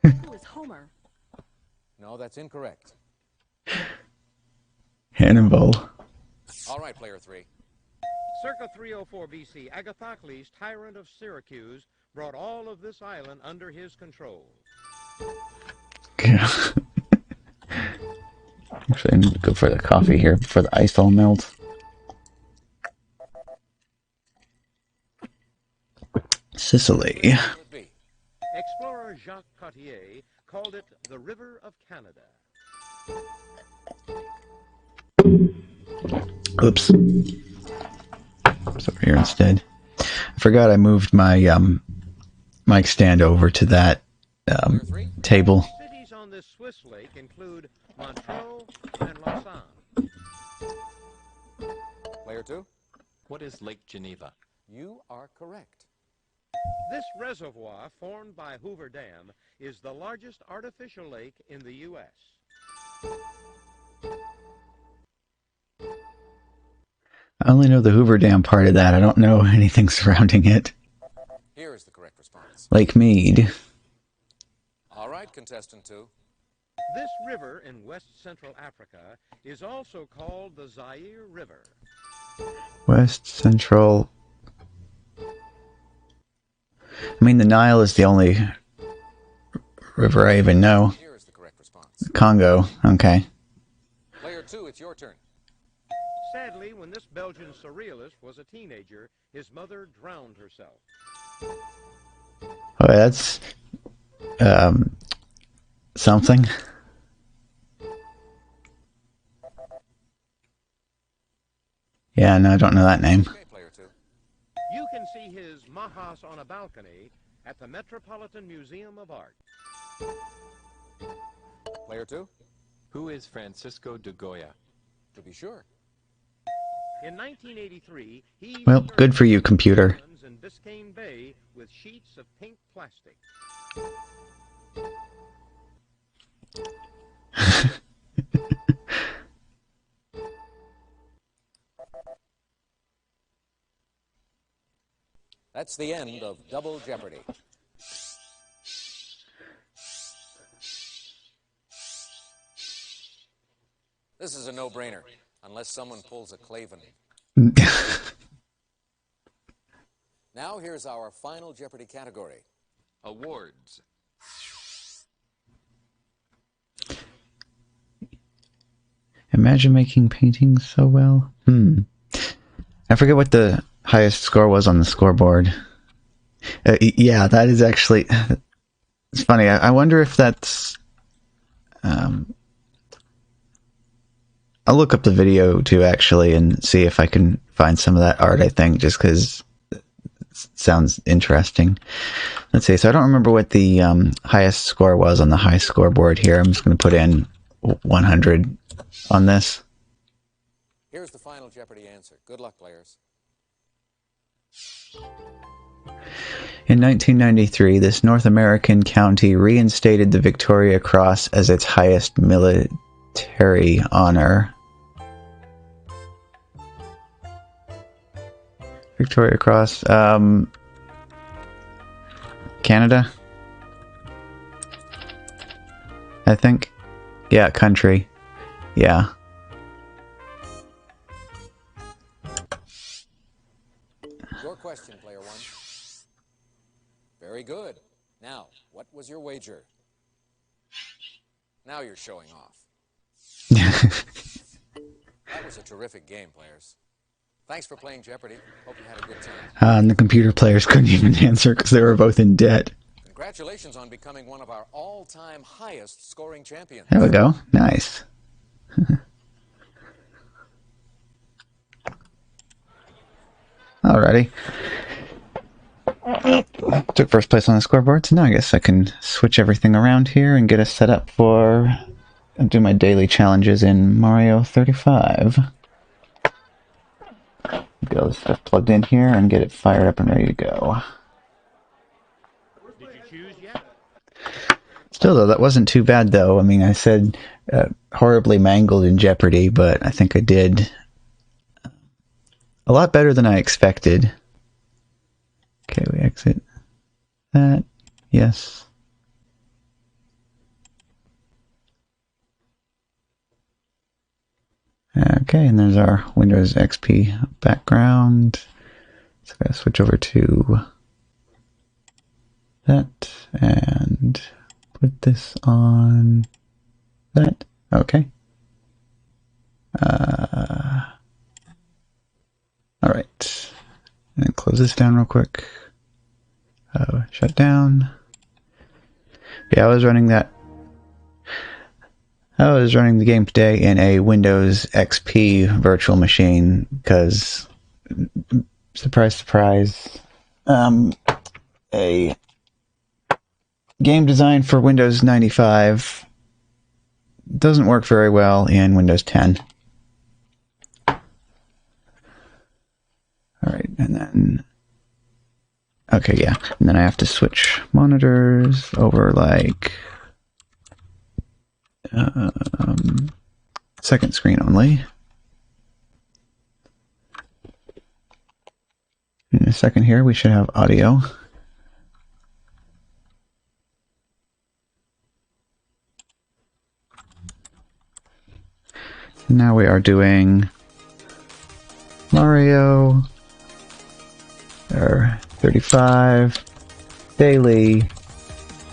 Who is Homer? No, that's incorrect. Hannibal. All right, player three. Circa 304 BC, Agathocles, tyrant of Syracuse, brought all of this island under his control. Yeah. Actually, I need to go for the coffee here before the ice all melts. Sicily. What will it be? Explorer Jacques Cartier called it the River of Canada. Oops. It's over here instead. I forgot I moved my mic stand over to that table. Cities on this Swiss lake include Montreux and Lausanne. Player two. What is Lake Geneva? You are correct. This reservoir, formed by Hoover Dam, is the largest artificial lake in the U.S. I only know the Hoover Dam part of that. I don't know anything surrounding it. Here is the correct response. Lake Mead. All right, contestant two. This river in West Central Africa is also called the Zaire River. West Central. I mean, the Nile is the only river I even know. Here is the correct response. Congo. Okay. Player two, it's your turn. Sadly, when this Belgian surrealist was a teenager, his mother drowned herself. Oh, that's something. Yeah, no, I don't know that name. Okay, player two. You can see his Majas on a balcony at the Metropolitan Museum of Art. Player two. Who is Francisco de Goya? To be sure. In 1983, he Well, good for you, computer. in Biscayne Bay with sheets of pink plastic. That's the end of Double Jeopardy. This is a no-brainer, unless someone pulls a Clavin. Now here's our final Jeopardy category. Awards. Imagine making paintings so well. I forget what the highest score was on the scoreboard. Yeah, that is actually... It's funny. I wonder if that's... I'll look up the video too, actually, and see if I can find some of that art, I think, just because it sounds interesting. Let's see. So I don't remember what the highest score was on the high scoreboard here. I'm just going to put in 100 on this. Here's the final Jeopardy answer. Good luck, players. In 1993, this North American county reinstated the Victoria Cross as its highest military honor. Victoria Cross. Canada? I think. Yeah, country. Yeah. Your question, player one. Very good. Now, what was your wager? Now you're showing off. That was a terrific game, players. Thanks for playing Jeopardy. Hope you had a good time. And the computer players couldn't even answer because they were both in debt. Congratulations on becoming one of our all-time highest scoring champions. There we go. Nice. Alrighty. Took first place on the scoreboard, so now I guess I can switch everything around here and get us set up for do my daily challenges in Mario 35. Get all this stuff plugged in here and get it fired up and ready to go. Did you choose yet? Still, though, that wasn't too bad, though. I mean, I said horribly mangled in Jeopardy, but I think I did a lot better than I expected. Okay, we exit that. Yes. Okay, and there's our Windows XP background. So I gotta switch over to that and put this on that. Okay. Alright. And close this down real quick. Shut down. Yeah, I was running the game today in a Windows XP virtual machine because, surprise, surprise, a game designed for Windows 95 doesn't work very well in Windows 10. Alright, and then... Okay, yeah. And then I have to switch monitors over, like... second screen only. In a second here, we should have audio. Now we are doing Mario 35 daily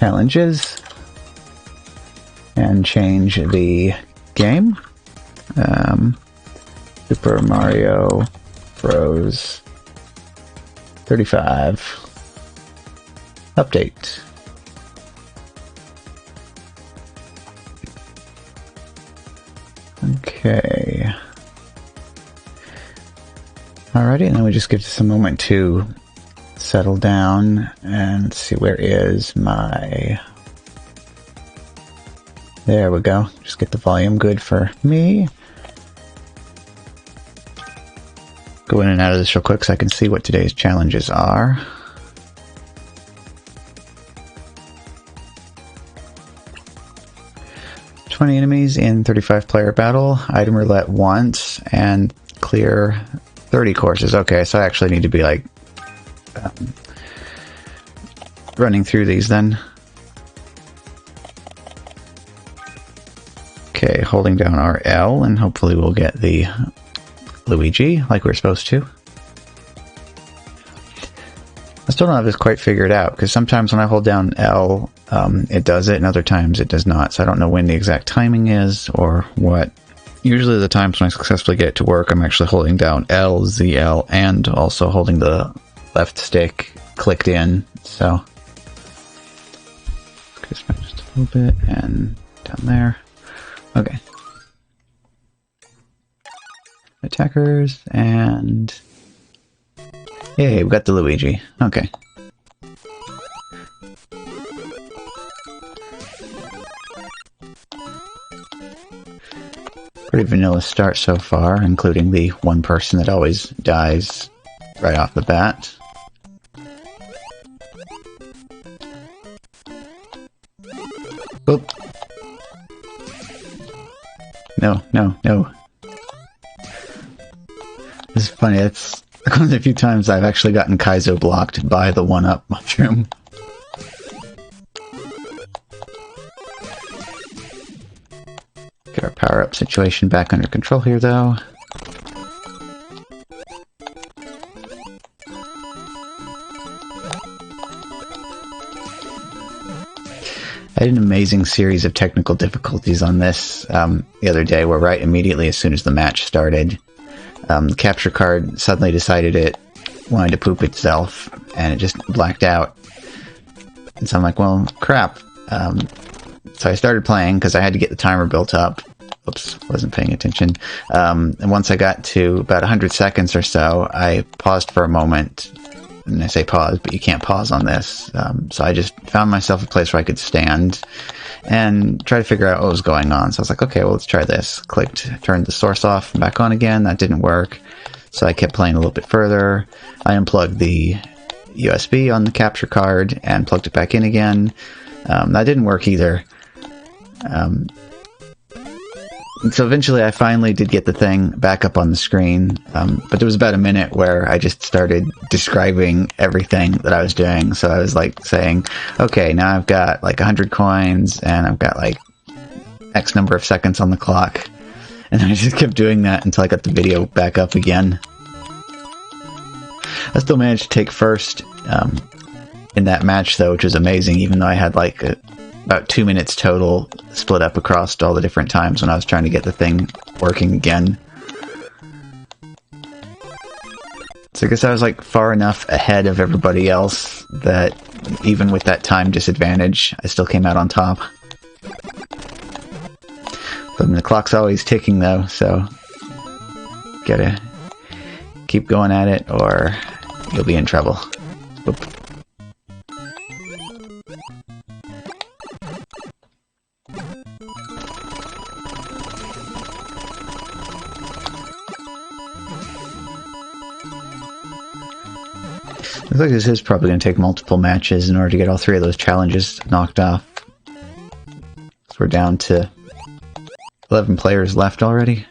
challenges and change the game. Super Mario Bros. 35 update. Okay. Alrighty, and then we just give this a moment to settle down and see where is my... There we go. Just get the volume good for me. Go in and out of this real quick so I can see what today's challenges are. "20 enemies in 35-player battle. Item roulette once and clear 30 courses." Okay, so I actually need to be like running through these then. Okay, holding down our L and hopefully we'll get the Luigi like we're supposed to. I still don't have this quite figured out because sometimes when I hold down L, it does it, and other times it does not. So I don't know when the exact timing is or what. Usually the times when I successfully get it to work, I'm actually holding down L, ZL, and also holding the left stick clicked in. So increase back just a little bit and down there. Okay. Attackers, and... Yay, we got the Luigi. Okay. Pretty vanilla start so far, including the one person that always dies right off the bat. Oop. No, no, no. This is funny, it's One of the few times I've actually gotten Kaizo blocked by the 1-up mushroom. Get our power-up situation back under control here, though. I had an amazing series of technical difficulties on this the other day, where right immediately as soon as the match started, the capture card suddenly decided it wanted to poop itself, and it just blacked out. And so I'm like, well, crap. So I started playing, because I had to get the timer built up. Oops, wasn't paying attention. And once I got to about 100 seconds or so, I paused for a moment. And I say pause, but you can't pause on this. So I just found myself a place where I could stand and try to figure out what was going on. So I was like, okay, well, let's try this. Clicked, turned the source off and back on again. That didn't work. So I kept playing a little bit further. I unplugged the USB on the capture card and plugged it back in again. That didn't work either. And so eventually I finally did get the thing back up on the screen, but there was about a minute where I just started describing everything that I was doing. So I was like saying, okay, now I've got like 100 coins and I've got like X number of seconds on the clock. And I just kept doing that until I got the video back up again. I still managed to take first in that match though, which was amazing, even though I had like about 2 minutes total split up across all the different times when I was trying to get the thing working again. So I guess I was like far enough ahead of everybody else that even with that time disadvantage, I still came out on top. But the clock's always ticking though, so gotta keep going at it or you'll be in trouble. Oop. Looks like this is probably going to take multiple matches in order to get all 3 of those challenges knocked off. So we're down to 11 players left already.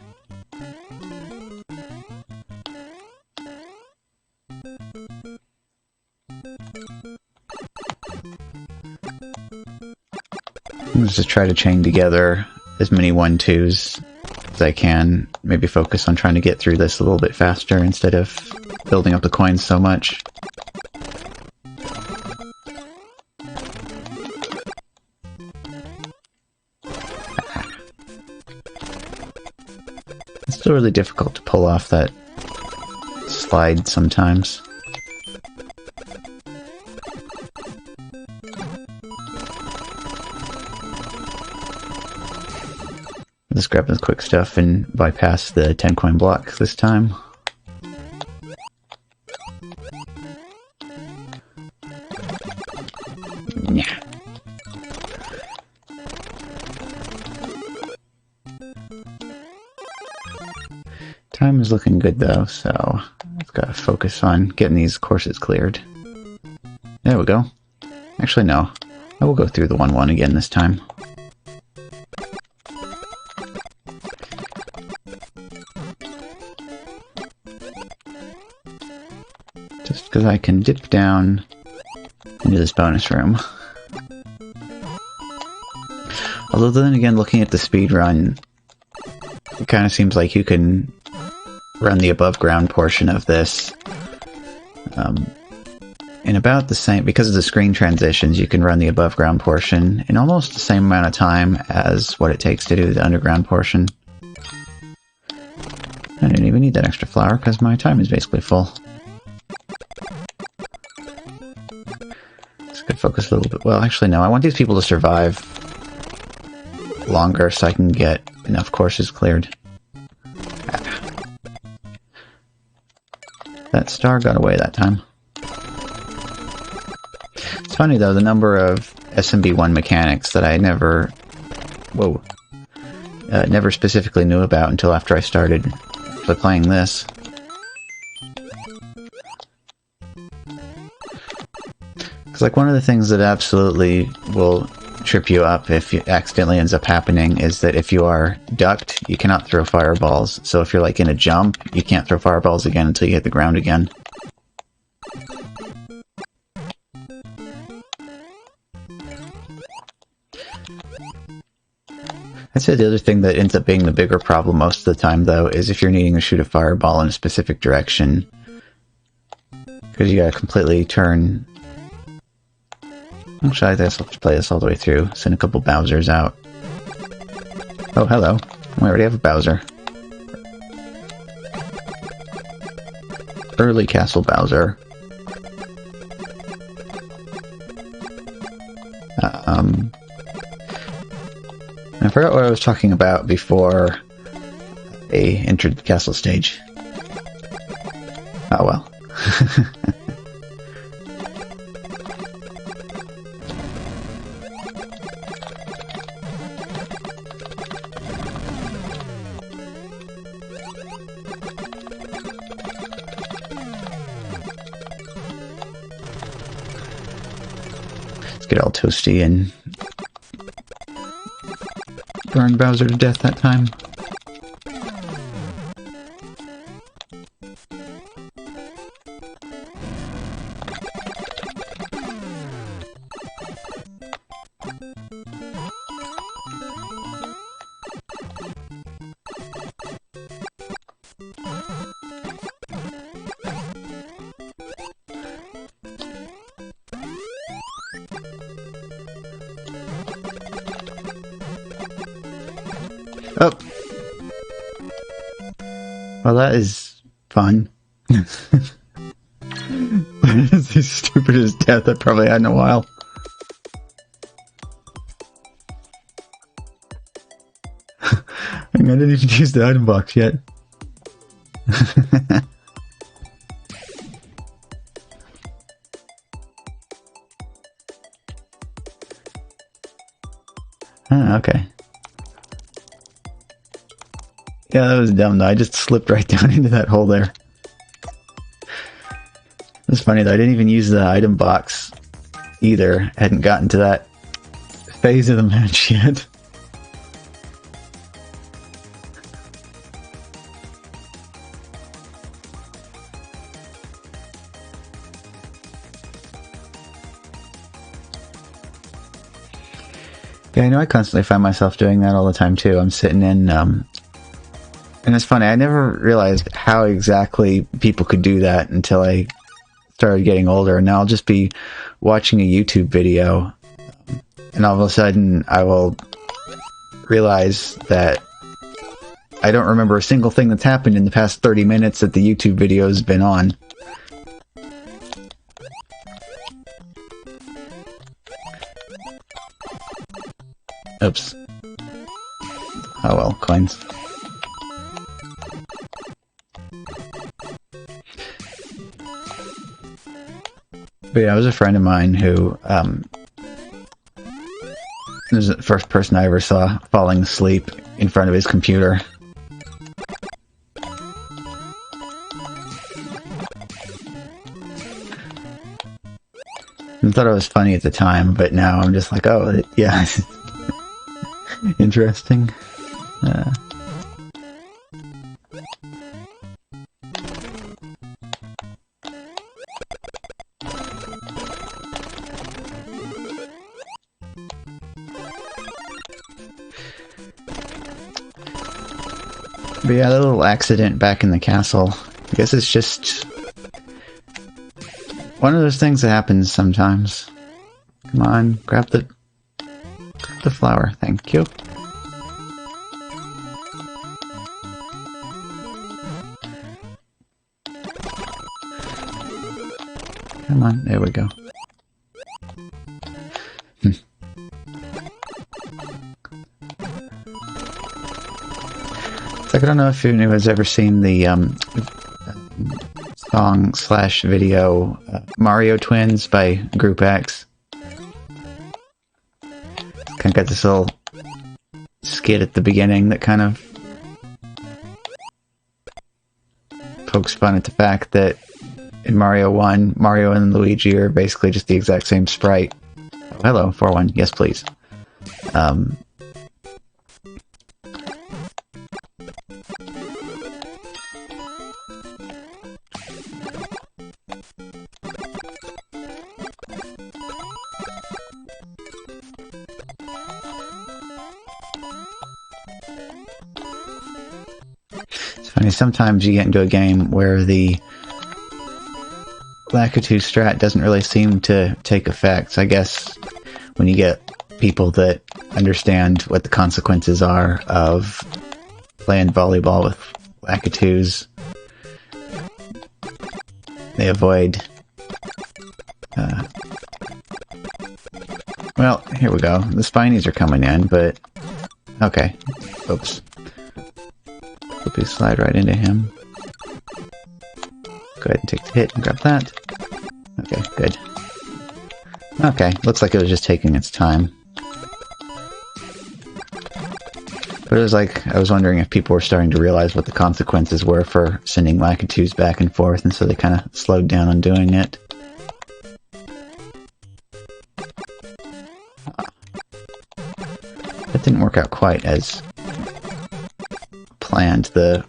Let's just try to chain together as many 1-2s as I can. Maybe focus on trying to get through this a little bit faster instead of building up the coins so much. It's still really difficult to pull off that slide sometimes. Let's grab the quick stuff and bypass the 10 coin block this time. Yeah. Time is looking good though, so I've got to focus on getting these courses cleared. There we go. Actually, no. I will go through the 1-1 again this time. Just because I can dip down into this bonus room. Although then again, looking at the speed run, it kind of seems like you can run the above ground portion of this in about the same, because of the screen transitions, you can run the above ground portion in almost the same amount of time as what it takes to do the underground portion. I didn't even need that extra flower because my time is basically full. Just gotta focus a little bit. Well, actually no, I want these people to survive longer so I can get enough courses cleared. That star got away that time. It's funny though, the number of SMB1 mechanics that I never specifically knew about until after I started playing this. Because like one of the things that absolutely will trip you up if it accidentally ends up happening is that if you are ducked, you cannot throw fireballs. So if you're like in a jump, you can't throw fireballs again until you hit the ground again. I'd say the other thing that ends up being the bigger problem most of the time, though, is if you're needing to shoot a fireball in a specific direction. Because you gotta completely turn... Actually, I guess I'll just play this all the way through. Send a couple Bowsers out. Oh, hello. We already have a Bowser. Early Castle Bowser. I forgot what I was talking about before I entered the castle stage. Oh well. Let's get all toasty and burn Bowser to death that time. Oh. Well, that is fun. It's the stupidest death I've probably had in a while. I didn't even use the item box yet. Ah, okay. Yeah, that was dumb though. I just slipped right down into that hole there. It's funny though, I didn't even use the item box either. I hadn't gotten to that phase of the match yet. Yeah, I know I constantly find myself doing that all the time too. I'm sitting in, and it's funny, I never realized how exactly people could do that until I started getting older. And now I'll just be watching a YouTube video, and all of a sudden I will realize that I don't remember a single thing that's happened in the past 30 minutes that the YouTube video has been on. Oops. Oh well, coins. But yeah, it was a friend of mine who, this is the first person I ever saw falling asleep in front of his computer. I thought it was funny at the time, but now I'm just like, oh, yeah. Interesting. But yeah, that little accident back in the castle, I guess it's just one of those things that happens sometimes. Come on, grab the flower, thank you. Come on, there we go. It's like, I don't know if anyone's ever seen the song/video Mario Twins by Group X. Kind of got this little skit at the beginning that kind of pokes fun at the fact that in Mario 1, Mario and Luigi are basically just the exact same sprite. Oh, hello, 4-1. Yes, please. It's funny, sometimes you get into a game where the Lakitu strat doesn't really seem to take effect. I guess when you get people that understand what the consequences are of playing volleyball with Lakitus, they avoid... well, here we go. The Spinies are coming in, but... okay. Oops. Flippy slide right into him. Go ahead and take the hit and grab that. Okay, good. Okay, looks like it was just taking its time. But it was like, I was wondering if people were starting to realize what the consequences were for sending Lakitus back and forth, and so they kind of slowed down on doing it. That didn't work out quite as planned. The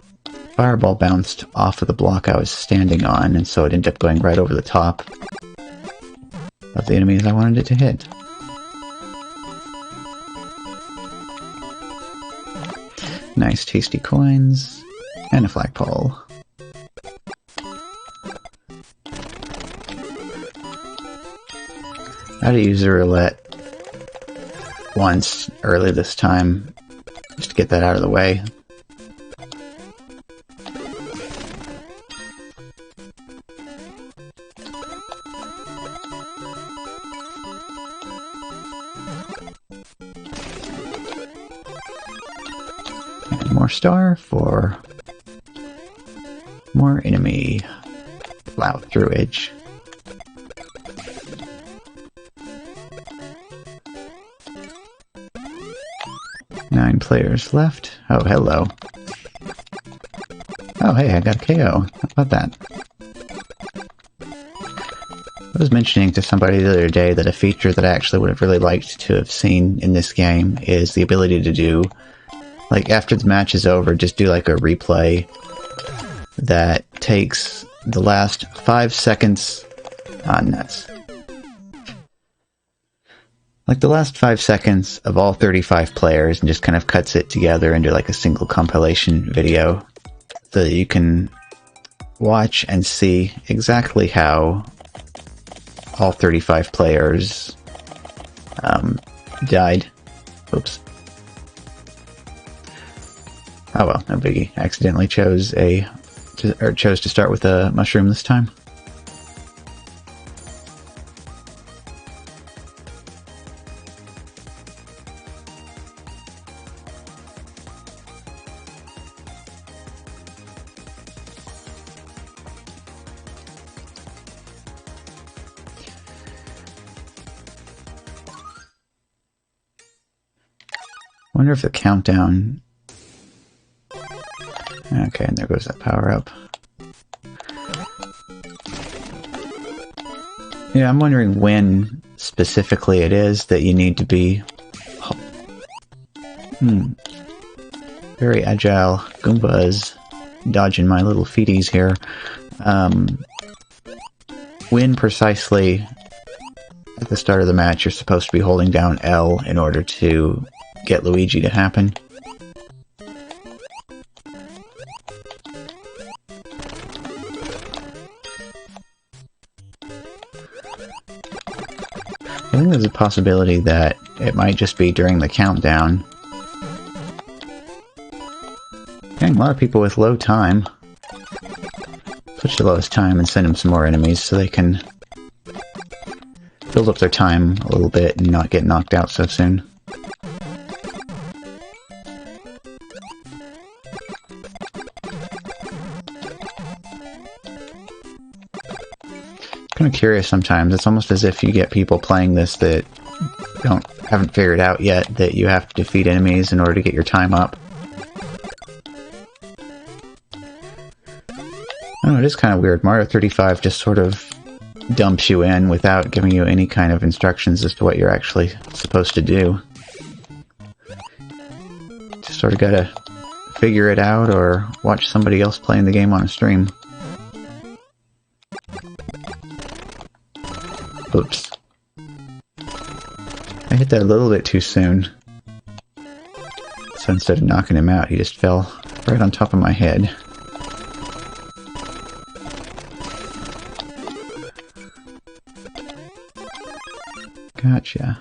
fireball bounced off of the block I was standing on, and so it ended up going right over the top of the enemies I wanted it to hit. Nice tasty coins, and a flagpole. I had to use the roulette once early this time, just to get that out of the way. More star for more enemy plow through edge. Nine players left. Oh, hello. Oh, hey, I got a KO. How about that? I was mentioning to somebody the other day that a feature that I actually would have really liked to have seen in this game is the ability to do, like, after the match is over, just do like a replay that takes the last 5 seconds on nuts. Like the last 5 seconds of all 35 players and just kind of cuts it together into like a single compilation video so that you can watch and see exactly how all 35 players died. Oops. Oh well, no biggie. Accidentally chose to start with a mushroom this time. Wonder if the countdown... Okay, and there goes that power-up. Yeah, I'm wondering when specifically it is that you need to be... Very agile Goombas dodging my little feeties here. When precisely at the start of the match you're supposed to be holding down L in order to get Luigi to happen. I think there's a possibility that it might just be during the countdown. Getting a lot of people with low time. Switch to lowest time and send them some more enemies so they can build up their time a little bit and not get knocked out so soon. Kind of curious sometimes. It's almost as if you get people playing this that haven't figured out yet that you have to defeat enemies in order to get your time up. I don't know, it is kind of weird. Mario 35 just sort of dumps you in without giving you any kind of instructions as to what you're actually supposed to do. sort of gotta figure it out or watch somebody else playing the game on a stream. Oops. I hit that a little bit too soon. So instead of knocking him out, he just fell right on top of my head. Gotcha.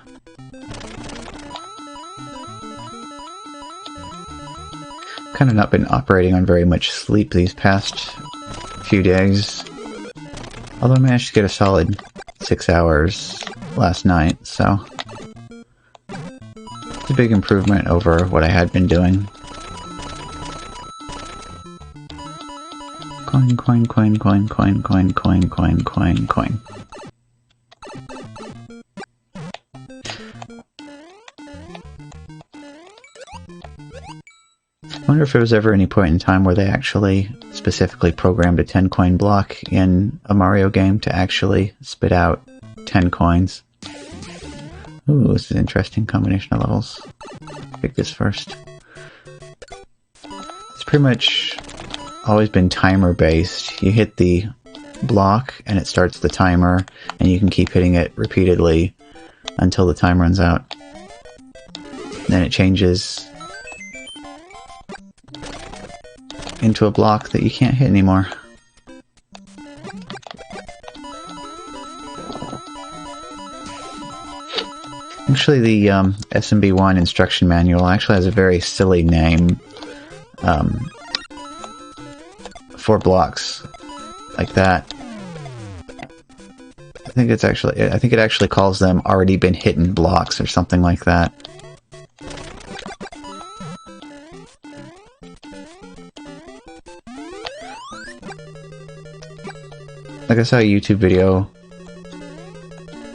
Kind of not been operating on very much sleep these past few days. Although I managed to get a solid 6 hours last night, so it's a big improvement over what I had been doing. Coin, coin, coin, coin, coin, coin, coin, coin, coin, coin. I wonder if there was ever any point in time where they actually specifically programmed a 10 coin block in a Mario game to actually spit out 10 coins. Ooh, this is an interesting combination of levels. Pick this first. It's pretty much always been timer based. You hit the block and it starts the timer, and you can keep hitting it repeatedly until the time runs out. Then it changes into a block that you can't hit anymore. Actually, the SMB1 instruction manual actually has a very silly name for blocks like that. I think it actually calls them already been hidden blocks or something like that. Like I saw a YouTube video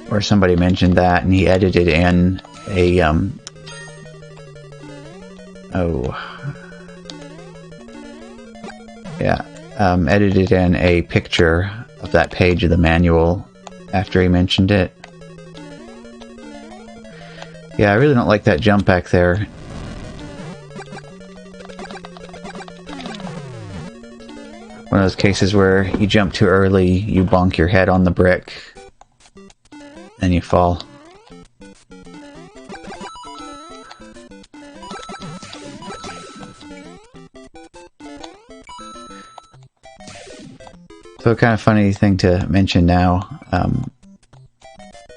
where somebody mentioned that, and he edited in a edited in a picture of that page of the manual after he mentioned it. Yeah, I really don't like that jump back there. One of those cases where you jump too early, you bonk your head on the brick, and you fall. So a kind of funny thing to mention now, I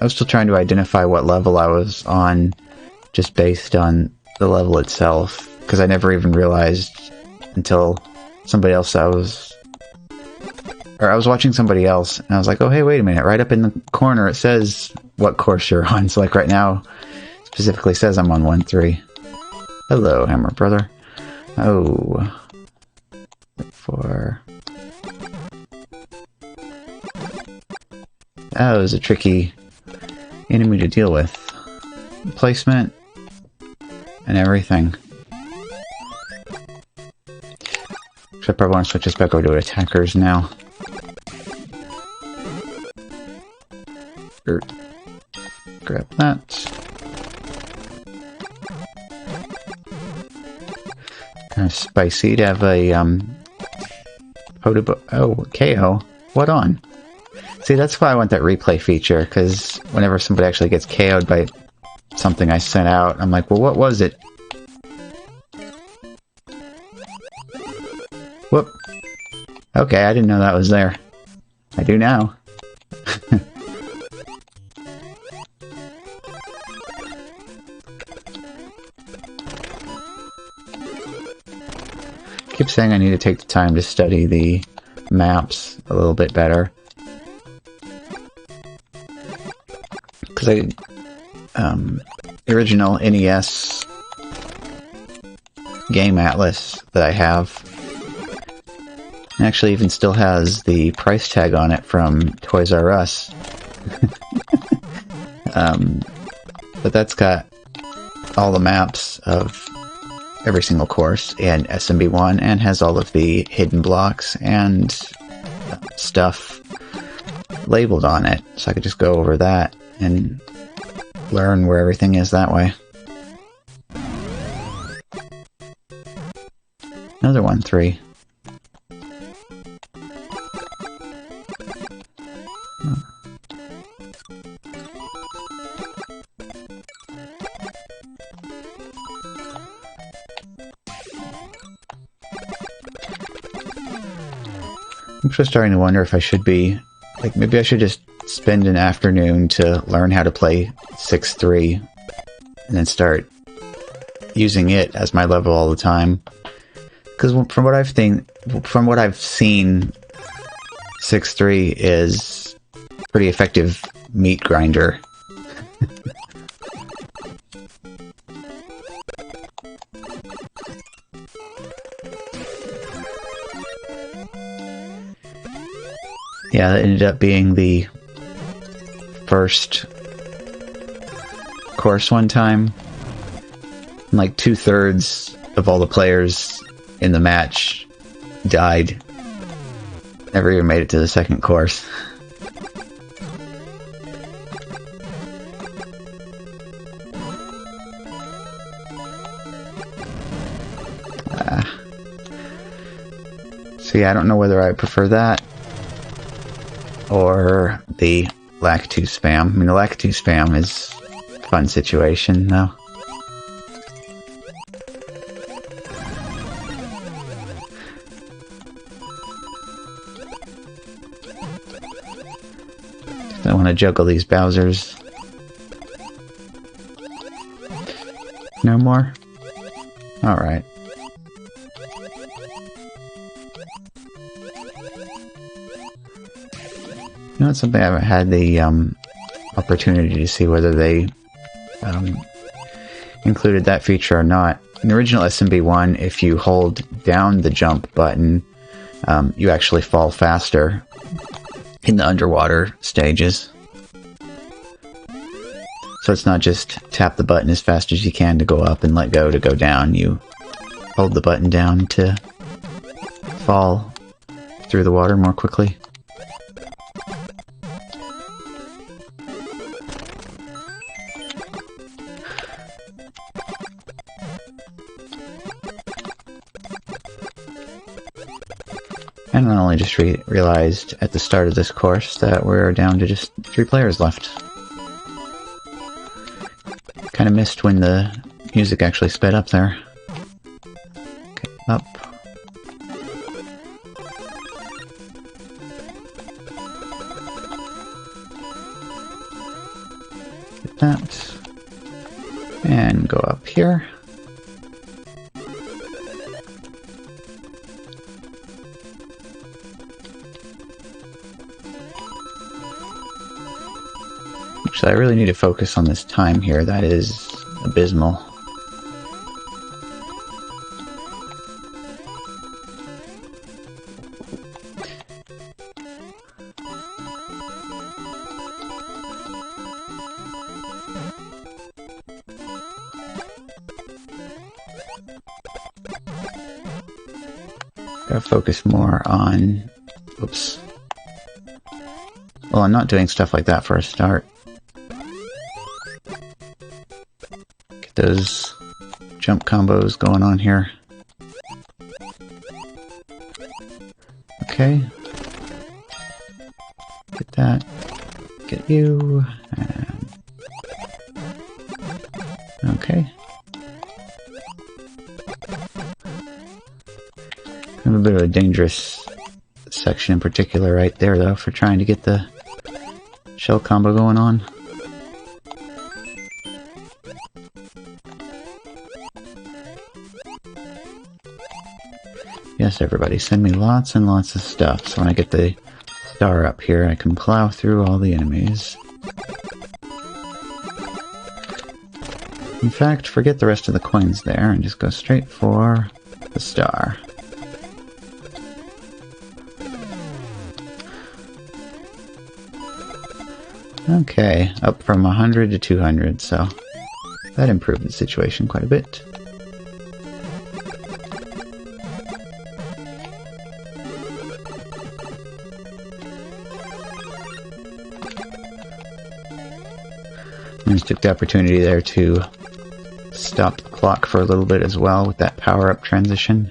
was still trying to identify what level I was on just based on the level itself, because I never even realized until somebody else I was watching somebody else, and I was like, oh hey, wait a minute, right up in the corner it says what course you're on. So like right now, it specifically says I'm on 1-3. Hello, Hammer Brother. Oh. That was a tricky enemy to deal with. Placement and everything. Except I want to switch this back over to attackers now. Grab that. Kind of spicy to have a KO. What on? See, that's why I want that replay feature, because whenever somebody actually gets KO'd by something I sent out, I'm like, well, what was it? Whoop. Okay, I didn't know that was there. I do now. I keep saying I need to take the time to study the maps a little bit better. Because the original NES game atlas that I have actually even still has the price tag on it from Toys R Us. But that's got all the maps of every single course in SMB1 and has all of the hidden blocks and stuff labeled on it. So I could just go over that and learn where everything is that way. Another 1-3. I'm just starting to wonder if I should be, like, maybe I should just spend an afternoon to learn how to play 6-3 and then start using it as my level all the time. Because from what I've seen, 6-3 is a pretty effective meat grinder. Yeah, that ended up being the first course one time. And like 2/3 of all the players in the match died. Never even made it to the second course. So yeah, I don't know whether I prefer that or the lack 2 spam. I mean, the lack 2 spam is a fun situation, though. I want to juggle these Bowsers. No more? Alright. You know, it's something I haven't had the opportunity to see whether they included that feature or not. In the original SMB1, if you hold down the jump button, you actually fall faster in the underwater stages. So it's not just tap the button as fast as you can to go up and let go to go down. You hold the button down to fall through the water more quickly. And I only just realized at the start of this course that we're down to just 3 players left. Kind of missed when the music actually sped up there. Okay, up. Get that. And go up here. So I really need to focus on this time here. That is abysmal. Gotta focus more on... Oops. Well, I'm not doing stuff like that for a start. Those jump combos going on here. Okay. Get that. Get you. And... Okay. I have a bit of a dangerous section in particular right there, though, for trying to get the shell combo going on. Yes, everybody, send me lots and lots of stuff, so when I get the star up here, I can plow through all the enemies. In fact, forget the rest of the coins there, and just go straight for the star. Okay, up from 100 to 200, so that improved the situation quite a bit. I just took the opportunity there to stop the clock for a little bit as well with that power-up transition.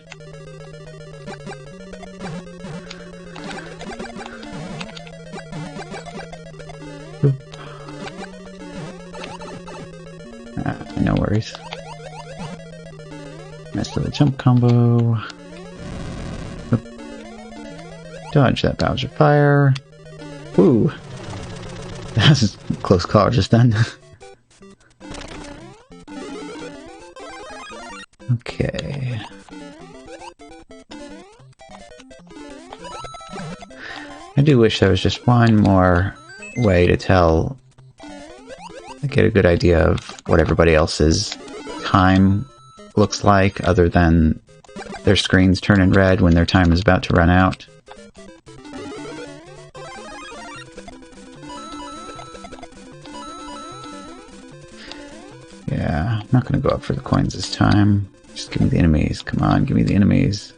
worries. Nice little jump combo. Oop. Dodge that Bowser fire. Woo! That was a close call just then. Okay. I do wish there was just one more way to get a good idea of what everybody else's time looks like, other than their screens turning red when their time is about to run out. Yeah, I'm not going to go up for the coins this time. Just give me the enemies. Come on, give me the enemies.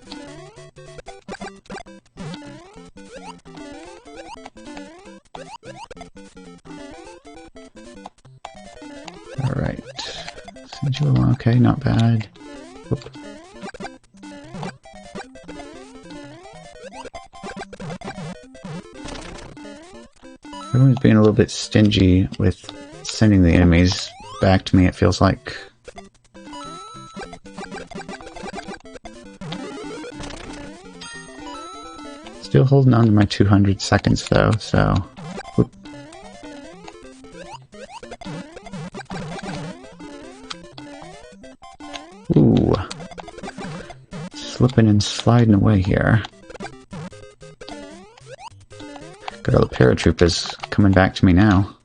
Alright. Send you along. Okay, not bad. Whoop. Everyone's being a little bit stingy with sending the enemies back to me, it feels like. Still holding on to my 200 seconds though, so... Whoop. Ooh. Slipping and sliding away here. Got all the paratroopers coming back to me now.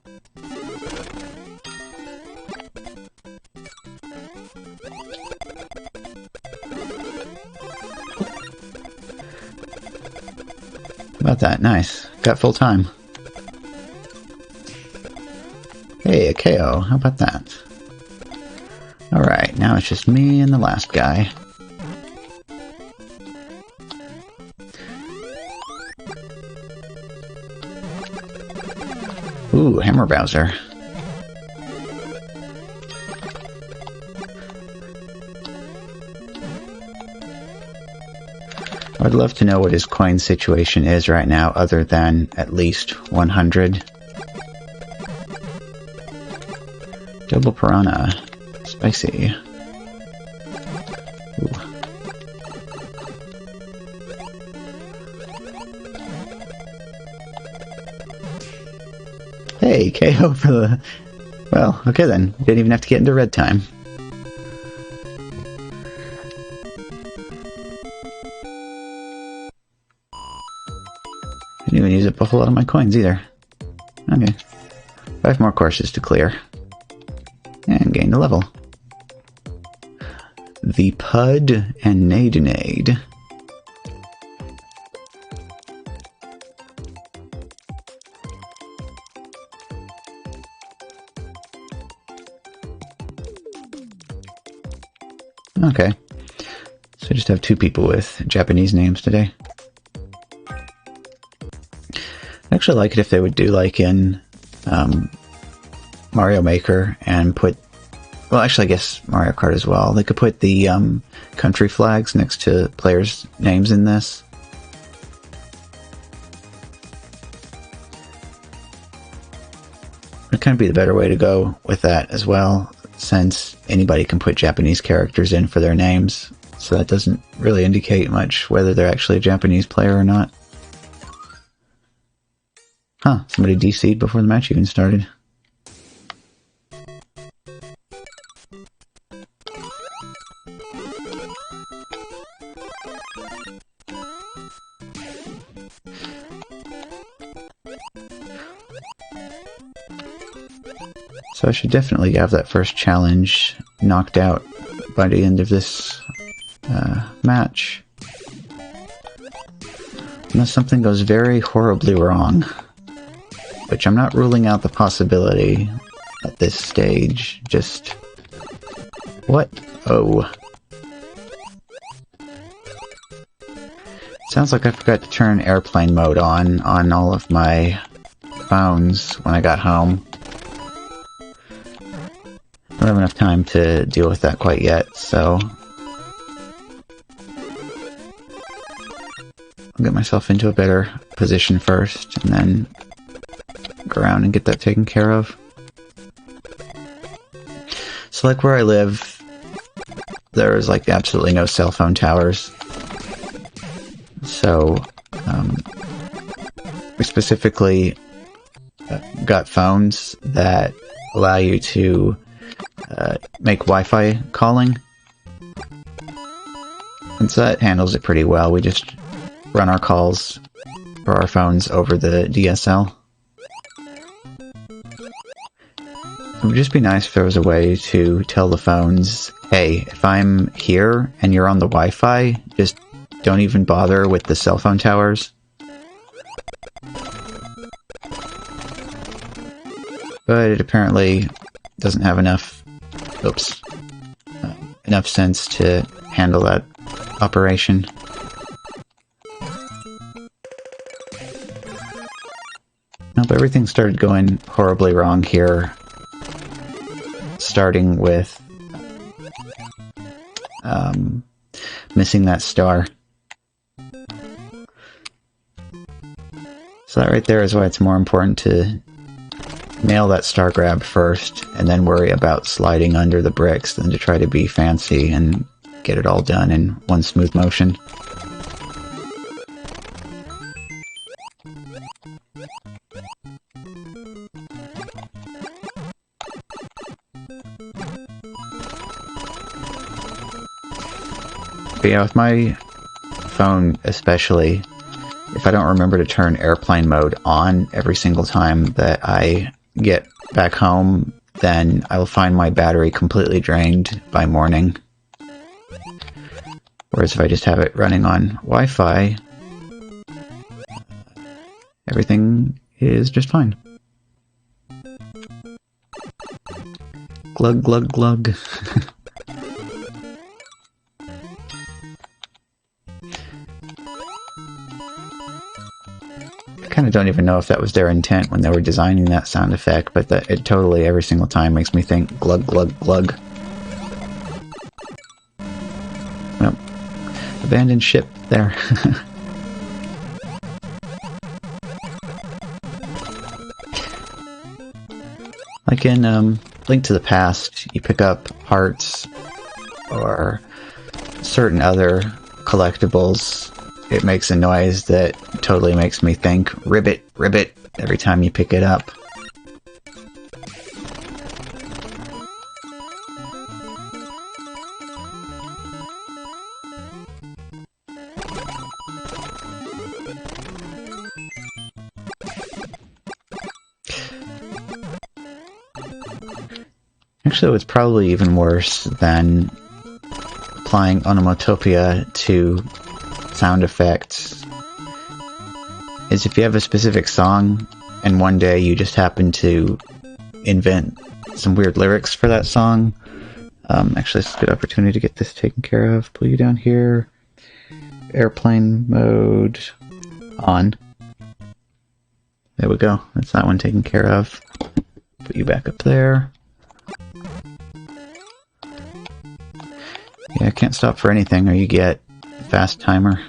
About that, nice. Got full time. Hey, a KO, how about that? Alright, now it's just me and the last guy. Ooh, Hammer Bowser. I'd love to know what his coin situation is right now, other than at least 100. Double piranha. Spicy. Ooh. Hey, KO for the... Well, okay then. Didn't even have to get into red time. Didn't even use up a whole lot of my coins either. Okay. 5 more courses to clear. And gain a level. The Pud and Nadenade. Okay. So I just have 2 people with Japanese names today. I'd actually like it if they would do like in Mario Maker and put... Well, actually, I guess Mario Kart as well. They could put the country flags next to players' names in this. It'd kind of be the better way to go with that as well, since anybody can put Japanese characters in for their names. So that doesn't really indicate much whether they're actually a Japanese player or not. Huh, somebody DC'd before the match even started. So I should definitely have that first challenge knocked out by the end of this match. Unless something goes very horribly wrong. Which I'm not ruling out the possibility at this stage. Just... What? Oh. Sounds like I forgot to turn airplane mode on all of my phones when I got home. I don't have enough time to deal with that quite yet, so... I'll get myself into a better position first, and then go around and get that taken care of. So like where I live, there's like absolutely no cell phone towers. So we specifically got phones that allow you to make Wi-Fi calling. And so that handles it pretty well. We just run our calls for our phones over the DSL. It would just be nice if there was a way to tell the phones, hey, if I'm here and you're on the Wi-Fi, just don't even bother with the cell phone towers. But it apparently doesn't have enough sense to handle that operation. Nope, everything started going horribly wrong here. Starting with missing that star. So that right there is why it's more important to nail that star grab first, and then worry about sliding under the bricks than to try to be fancy and get it all done in one smooth motion. But yeah, with my phone especially, if I don't remember to turn airplane mode on every single time that I get back home, then I will find my battery completely drained by morning. Whereas if I just have it running on Wi-Fi, everything is just fine. Glug, glug, glug. I kind of don't even know if that was their intent when they were designing that sound effect, but that it totally every single time makes me think glug, glug, glug. Nope. Abandoned ship there. Like in Link to the Past, you pick up hearts or certain other collectibles. It makes a noise that totally makes me think ribbit, ribbit every time you pick it up. Actually, it's probably even worse than applying onomatopoeia to sound effects is if you have a specific song and one day you just happen to invent some weird lyrics for that song. Actually, it's a good opportunity to get this taken care of. Pull you down here. Airplane mode on. There we go. That's that one taken care of. Put you back up there. Yeah, I can't stop for anything or you get fast timer.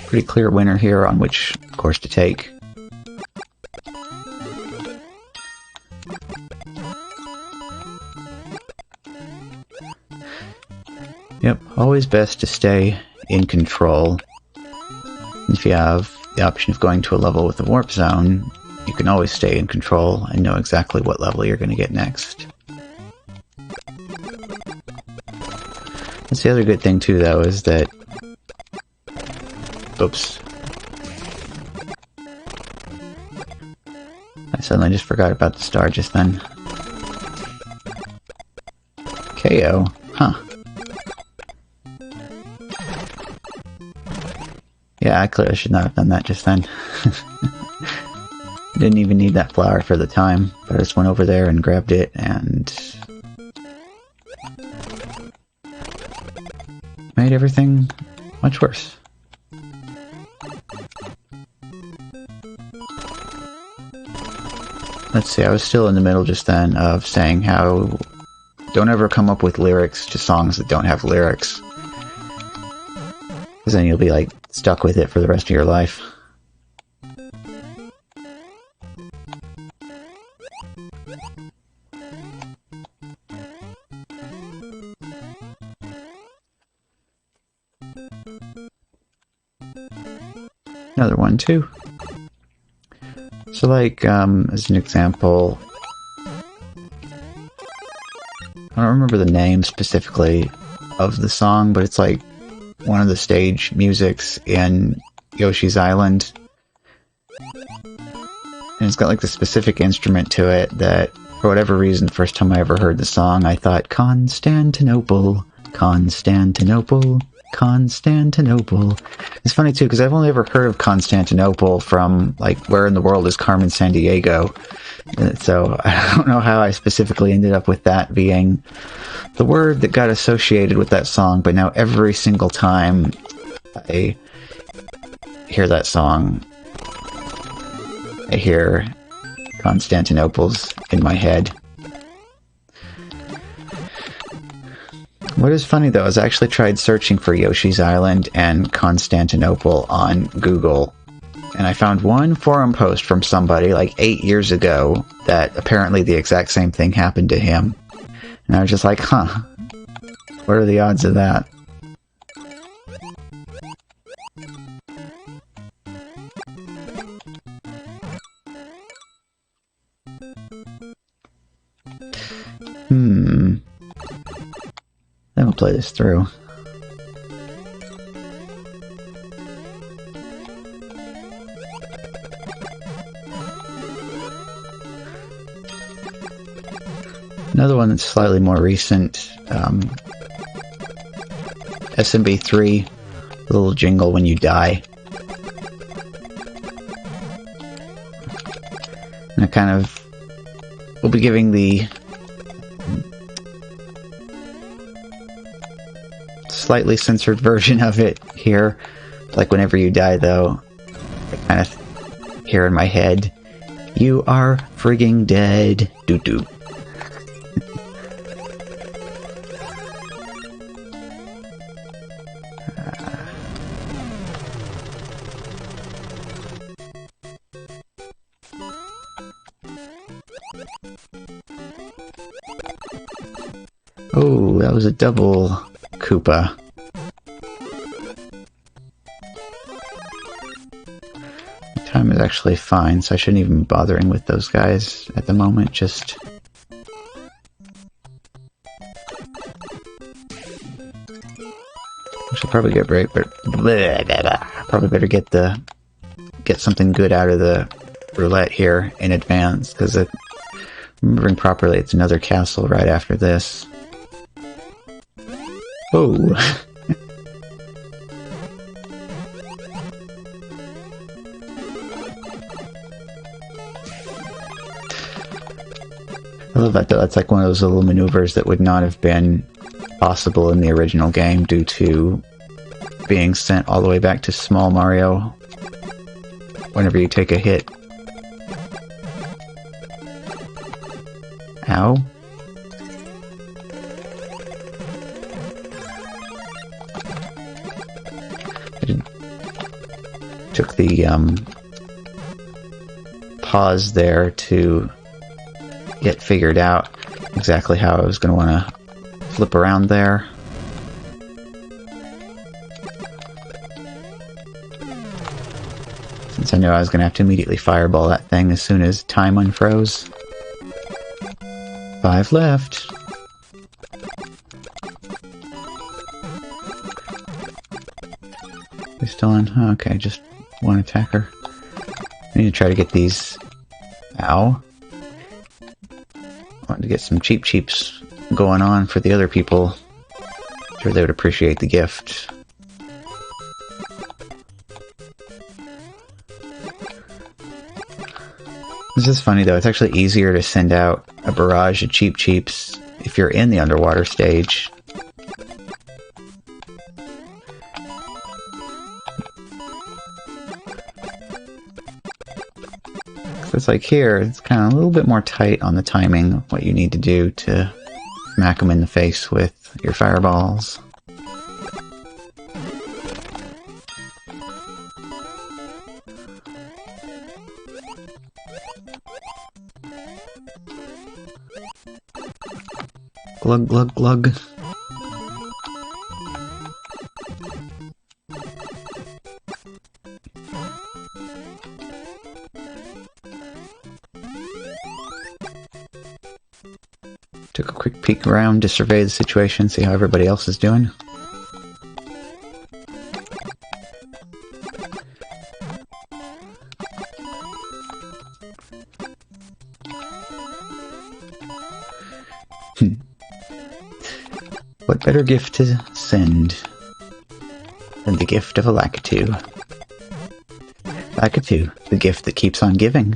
Pretty clear winner here on which course to take. Yep, always best to stay in control. If you have the option of going to a level with a warp zone, you can always stay in control and know exactly what level you're going to get next. That's the other good thing too, though, is that... Oops. I suddenly just forgot about the star just then. KO? Huh. Yeah, I clearly should not have done that just then. Didn't even need that flower for the time, but I just went over there and grabbed it and made everything much worse. Let's see, I was still in the middle just then of saying how don't ever come up with lyrics to songs that don't have lyrics. Because then you'll be like stuck with it for the rest of your life. Another one too. So like, as an example, I don't remember the name specifically of the song, but it's like one of the stage musics in Yoshi's Island. And it's got like the specific instrument to it that, for whatever reason, the first time I ever heard the song, I thought, Constantinople, Constantinople, Constantinople. It's funny too, because I've only ever heard of Constantinople from, like, Where in the World is Carmen Sandiego? So I don't know how I specifically ended up with that being the word that got associated with that song, but now every single time I hear that song, I hear Constantinople's in my head. What is funny though is I actually tried searching for Yoshi's Island and Constantinople on Google, and I found one forum post from somebody like 8 years ago that apparently the exact same thing happened to him. And I was just like, huh, what are the odds of that? Then we'll play this through. Another one that's slightly more recent, SMB3, little jingle when you die. And I kind of will be giving the slightly censored version of it here. Like whenever you die though, I kind of hear in my head, "You are frigging dead, doo-doo." Oh, that was a double Koopa. The time is actually fine, so I shouldn't even be bothering with those guys at the moment. Just I should probably get break, but probably better get something good out of the roulette here in advance, because remembering properly, it's another castle right after this. Oh. I love that though. That's like one of those little maneuvers that would not have been possible in the original game due to being sent all the way back to Small Mario whenever you take a hit. Ow. Took the pause there to get figured out exactly how I was going to want to flip around there. Since I knew I was going to have to immediately fireball that thing as soon as time unfroze. 5 left. We're still on? Okay, just one attacker. I need to try to get these... Ow. I want to get some cheeps going on for the other people. I'm sure they would appreciate the gift. This is funny though, it's actually easier to send out a barrage of cheeps if you're in the underwater stage. It's like here, it's kind of a little bit more tight on the timing of what you need to do to smack them in the face with your fireballs. Glug, glug, glug. peek around to survey the situation, see how everybody else is doing. What better gift to send than the gift of a Lakitu? Lakitu, the gift that keeps on giving.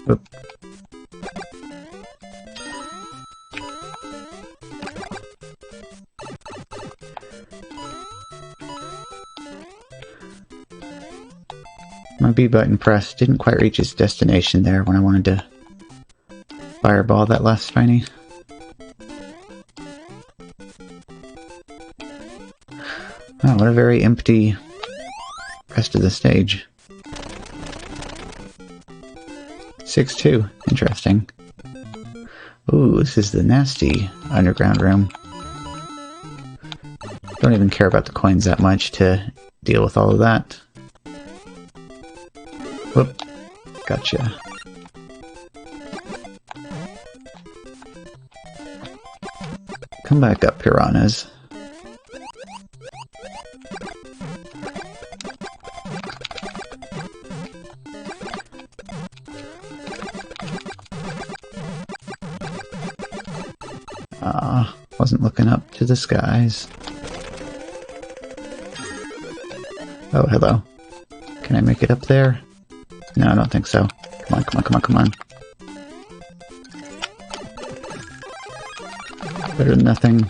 Oop. My B button press didn't quite reach its destination there when I wanted to fireball that last spiny. Wow, what a very empty rest of the stage. 6-2. Interesting. Ooh, this is the nasty underground room. Don't even care about the coins that much to deal with all of that. Whoop. Gotcha. Come back up, piranhas. Wasn't looking up to the skies. Oh, hello. Can I make it up there? No, I don't think so. Come on, come on, come on, come on. Better than nothing.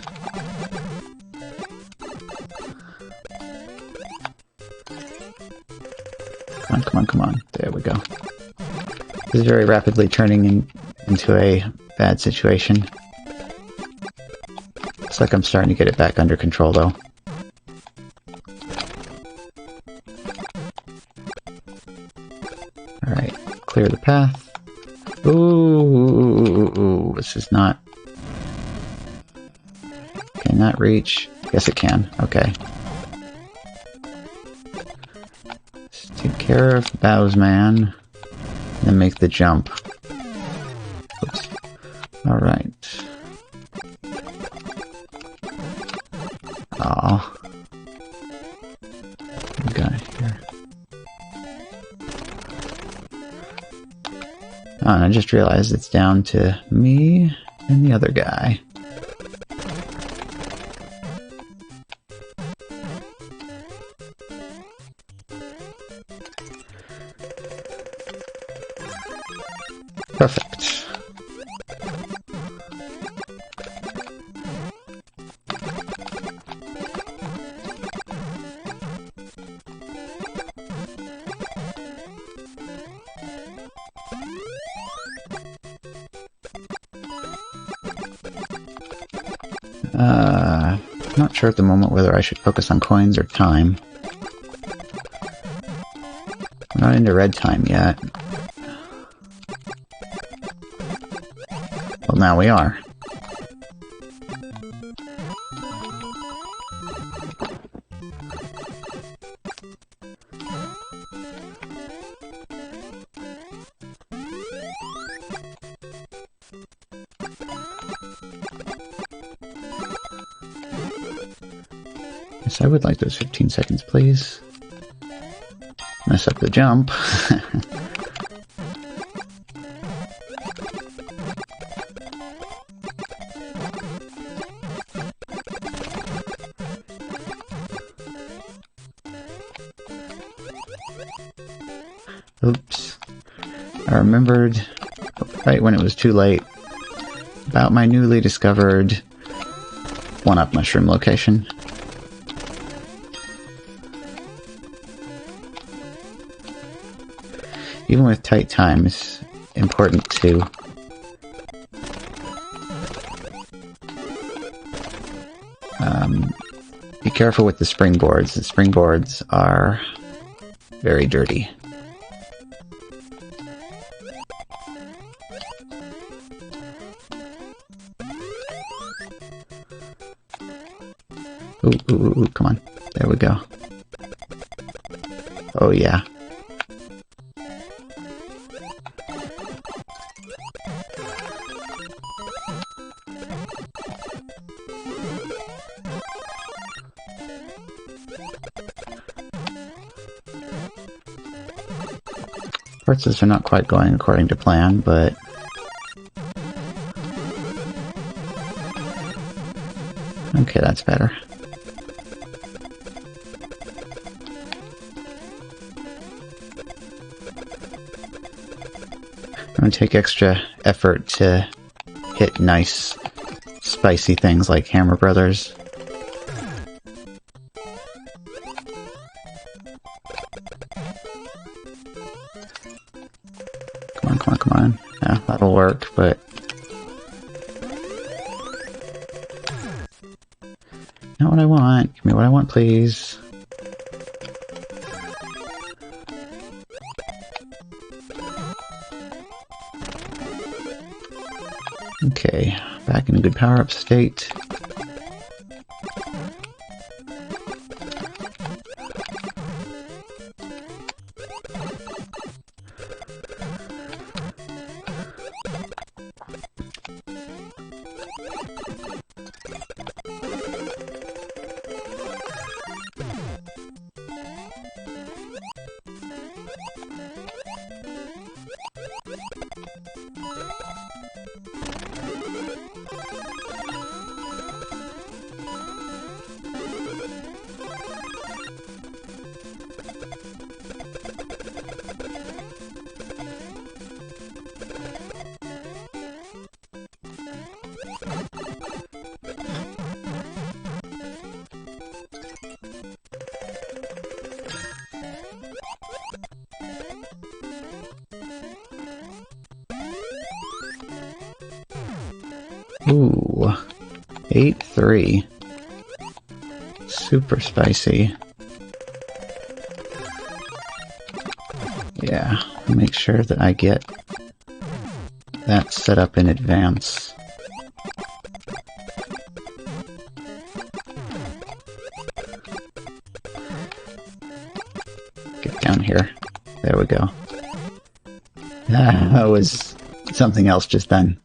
Come on, come on, come on. There we go. This is very rapidly turning into a bad situation. Looks like I'm starting to get it back under control, though. Alright, clear the path. Ooh, this is not... Can that reach? Yes, it can. Okay. Just take care of Bowsman, then make the jump. Oops. Alright. Aw. What got here? Oh, and I just realized it's down to me and the other guy. Perfect. Not sure at the moment whether I should focus on coins or time. We're not into red time yet. Well, now we are. Yes, I would like those 15 seconds, please. Mess up the jump. Oops. I remembered right when it was too late about my newly discovered one-up mushroom location. Even with tight time, it's important to be careful with the springboards. The springboards are very dirty. Ooh, come on. There we go. Oh, yeah. Parts of this are not quite going according to plan, but... okay, that's better. I'm gonna take extra effort to hit nice, spicy things like Hammer Brothers. Come on. Yeah, that'll work, but... not what I want. Give me what I want, please. Okay, back in a good power-up state. Ooh, 8-3. Super spicy. Yeah, make sure that I get that set up in advance. Get down here. There we go. That was something else just then.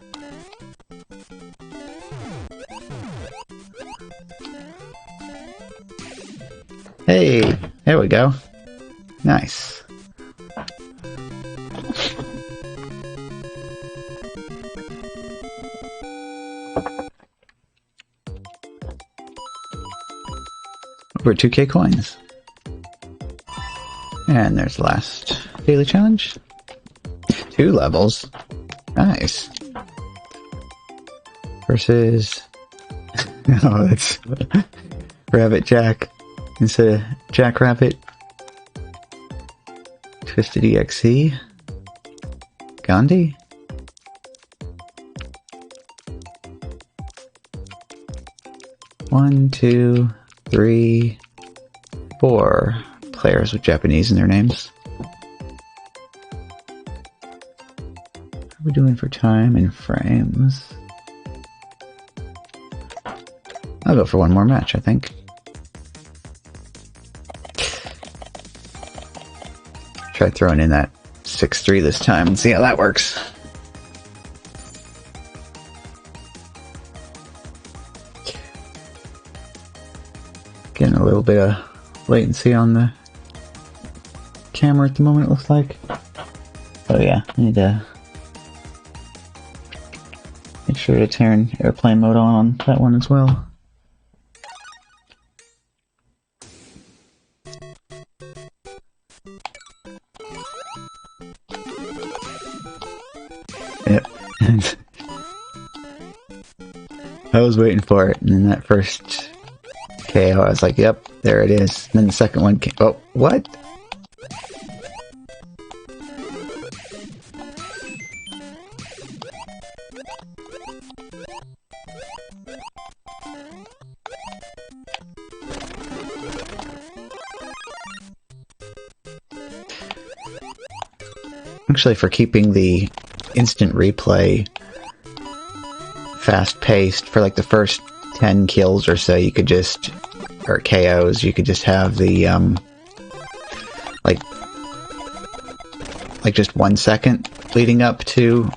Hey, there we go. Nice. Over 2k coins. And there's the last daily challenge. 2 levels. Nice. Versus... oh, that's... Rabbit Jack. Instead of Jackrabbit. Twisted EXE. Gandhi? One, two, 3, 4 players with Japanese in their names. How are we doing for time and frames? I'll go for one more match, I think. Try throwing in that 6-3 this time and see how that works. Getting a little bit of latency on the camera at the moment, it looks like. Oh yeah, I need to make sure to turn airplane mode on that one as well. Yep. I was waiting for it, and then that first KO, I was like, yep, there it is. And then the second one came. Oh, what? Actually, for keeping the instant replay fast-paced, for like the first 10 kills or so, you could just or KOs, you could just have the, like just 1 second leading up to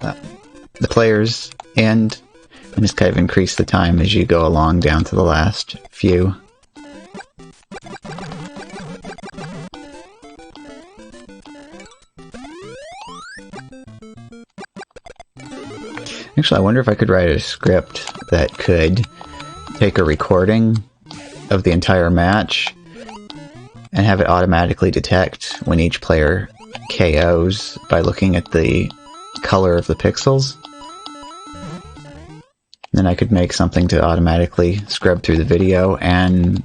the player's end, and just kind of increase the time as you go along down to the last few. Actually, I wonder if I could write a script that could take a recording of the entire match and have it automatically detect when each player KOs by looking at the color of the pixels. Then I could make something to automatically scrub through the video and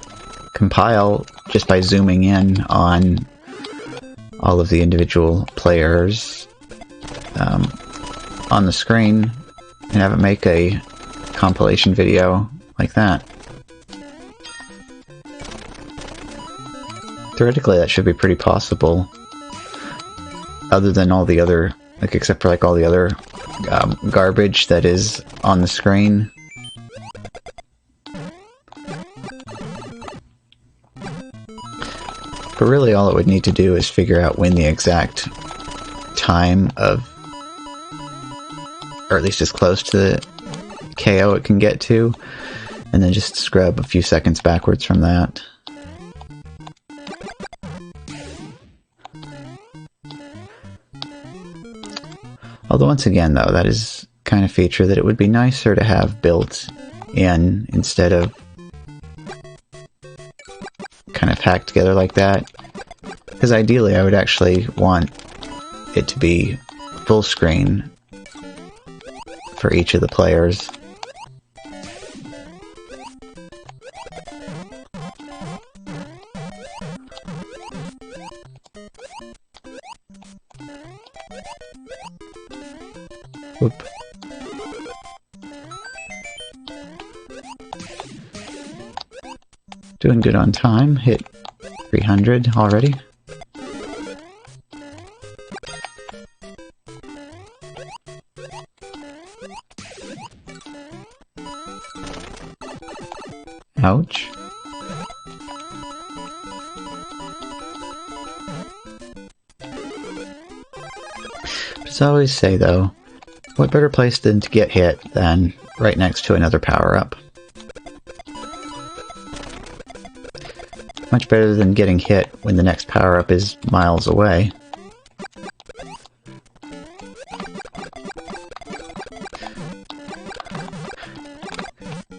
compile just by zooming in on all of the individual players on the screen and have it make a compilation video like that. Theoretically, that should be pretty possible, other than all the other, like, except for like all the other garbage that is on the screen. But really all it would need to do is figure out when the exact time of, or at least as close to the KO it can get to, and then just scrub a few seconds backwards from that. Although once again though, that is kind of feature that it would be nicer to have built in instead of kind of hacked together like that. Because ideally I would actually want it to be full screen for each of the players. Whoop. Doing good on time, hit 300 already. Ouch. As I always say though, what better place than to get hit than right next to another power-up? Much better than getting hit when the next power-up is miles away.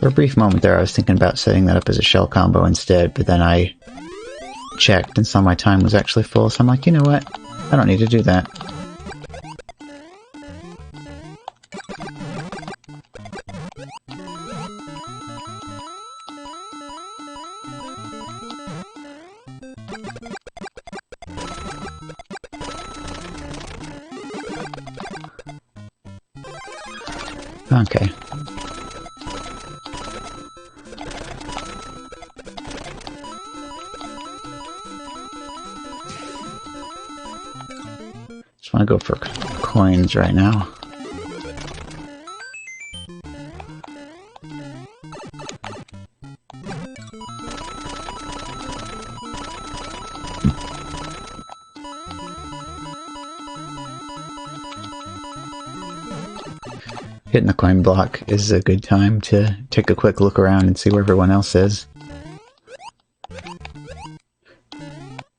For a brief moment there I was thinking about setting that up as a shell combo instead, but then I checked and saw my time was actually full, so I'm like, you know what? I don't need to do that. Okay. Just want to go for coins right now. Hitting the coin block is a good time to take a quick look around and see where everyone else is.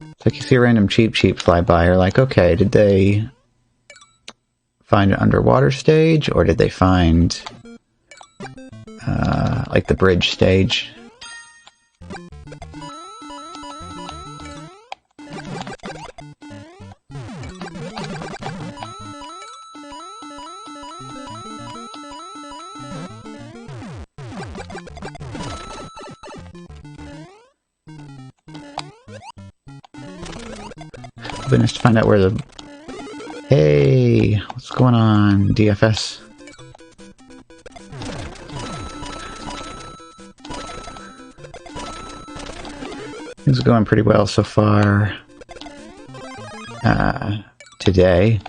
It's like you see a random cheap fly by, you're like, okay, did they find an underwater stage, or did they find like the bridge stage? Goodness, to find out where the... Hey! What's going on, DFS? Things are going pretty well so far. Today.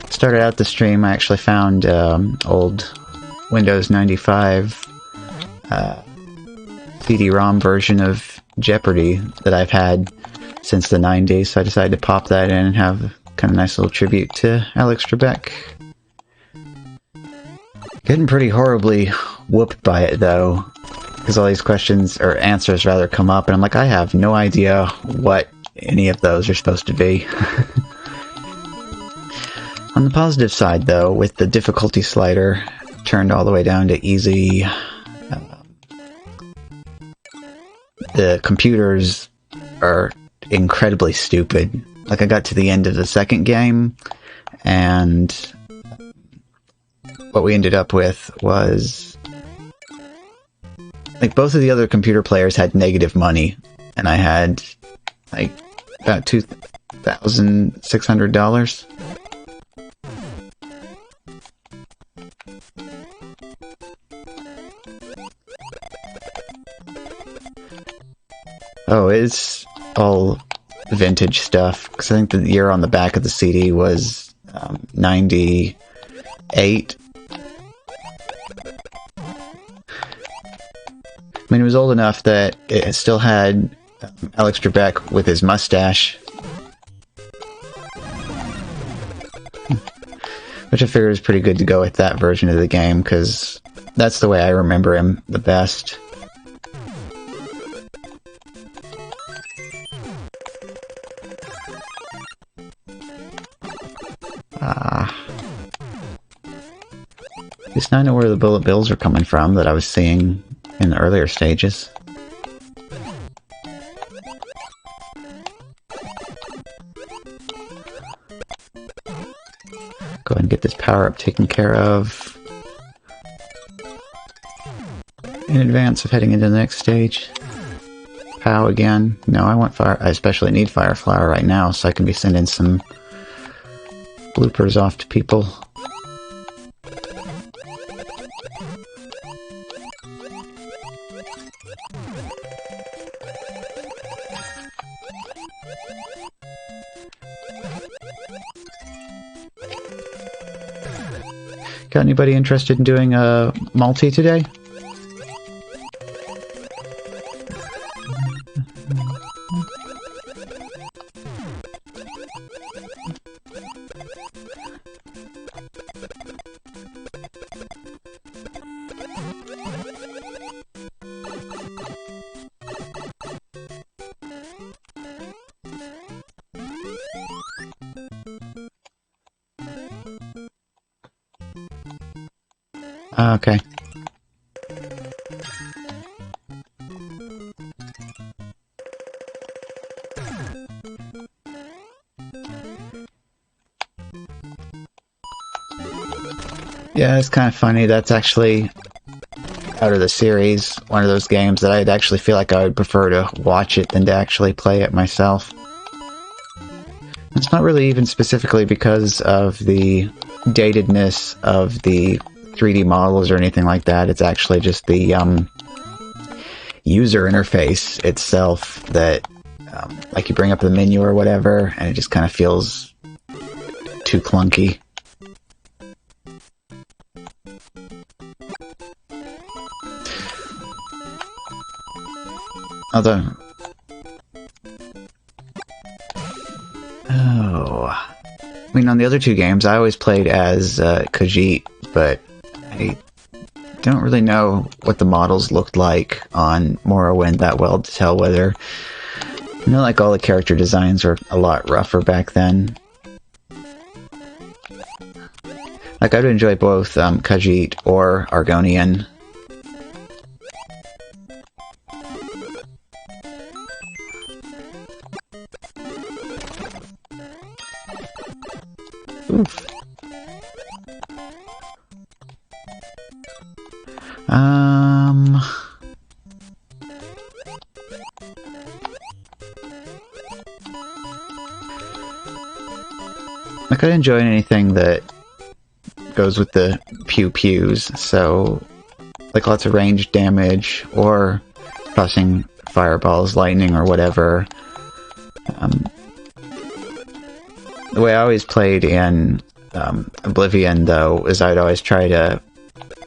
Started out the stream, I actually found old Windows 95 CD-ROM version of Jeopardy that I've had since the 90s, so I decided to pop that in and have kind of nice little tribute to Alex Trebek. Getting pretty horribly whooped by it, though, because all these questions, or answers rather, come up, and I'm like, I have no idea what any of those are supposed to be. On the positive side, though, with the difficulty slider turned all the way down to easy, the computers are incredibly stupid. Like, I got to the end of the second game, and what we ended up with was, like, both of the other computer players had negative money, and I had, like, about $2,600. Oh, it's all vintage stuff, because I think the year on the back of the CD was 98. I mean, it was old enough that it still had Alex Trebek with his mustache. Which I figure is pretty good to go with that version of the game, because that's the way I remember him the best. At least now I know where the bullet bills are coming from that I was seeing in the earlier stages. Go ahead and get this power-up taken care of in advance of heading into the next stage. Pow again. No, I want fire. I especially need Fire Flower right now, so I can be sending some bloopers off to people. Got anybody interested in doing a multi today? Okay. Yeah, it's kind of funny. That's actually, out of the series, one of those games that I'd actually feel like I would prefer to watch it than to actually play it myself. It's not really even specifically because of the datedness of the 3D models or anything like that. It's actually just the user interface itself that, like, you bring up the menu or whatever, and it just kind of feels too clunky. Although... Oh... I mean, on the other two games, I always played as Khajiit, but I don't really know what the models looked like on Morrowind that well to tell whether... I know, like, all the character designs were a lot rougher back then. Like, I'd enjoy both Khajiit or Argonian. Oof. Like, I enjoy anything that goes with the pew-pews, so, like, lots of ranged damage, or tossing fireballs, lightning, or whatever. The way I always played in Oblivion, though, is I'd always try to,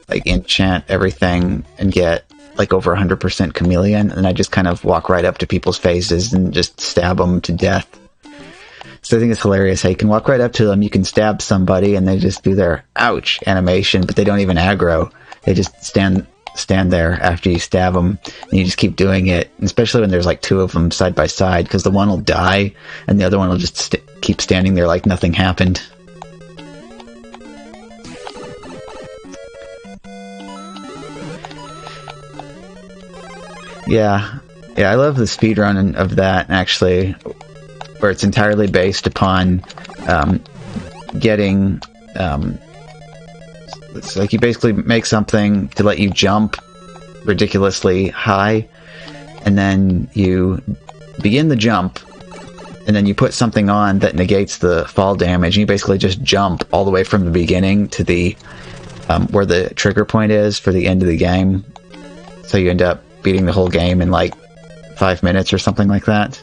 like, enchant everything and get like over 100% chameleon, and I just kind of walk right up to people's faces and just stab them to death. So I think it's hilarious how you can walk right up to them, you can stab somebody, and they just do their ouch animation, but they don't even aggro. They just stand there after you stab them, and you just keep doing it, and especially when there's like two of them side by side, because the one will die, and the other one will just keep standing there like nothing happened. Yeah, I love the speedrun of that, actually, where it's entirely based upon getting... it's like you basically make something to let you jump ridiculously high, and then you begin the jump, and then you put something on that negates the fall damage, and you basically just jump all the way from the beginning to the where the trigger point is for the end of the game. So you end up beating the whole game in like 5 minutes or something like that.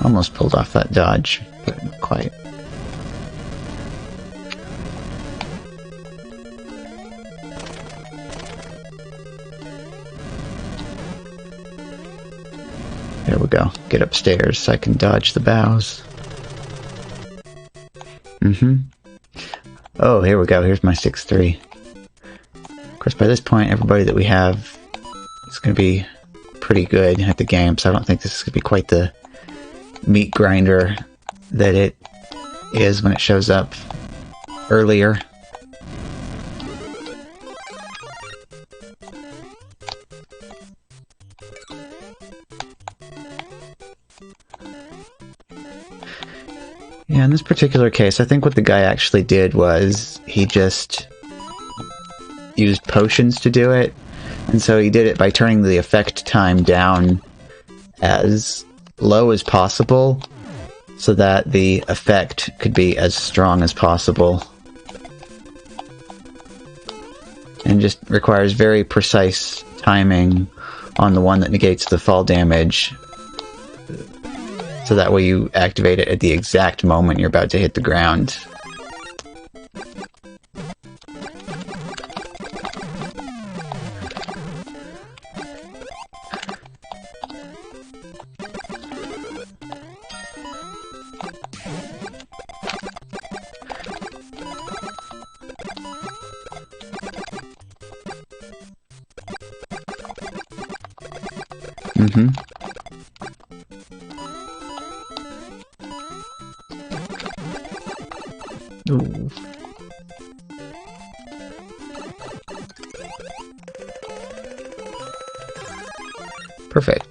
Almost pulled off that dodge, but not quite. There we go. Get upstairs so I can dodge the bows. Oh, here we go. Here's my 6-3. Of course, by this point, everybody that we have is going to be pretty good at the game, so I don't think this is going to be quite the meat grinder that it is when it shows up earlier. Yeah, in this particular case, I think what the guy actually did was he just used potions to do it, and so he did it by turning the effect time down as low as possible so that the effect could be as strong as possible. And just requires very precise timing on the one that negates the fall damage, so that way you activate it at the exact moment you're about to hit the ground. Ooh. Perfect.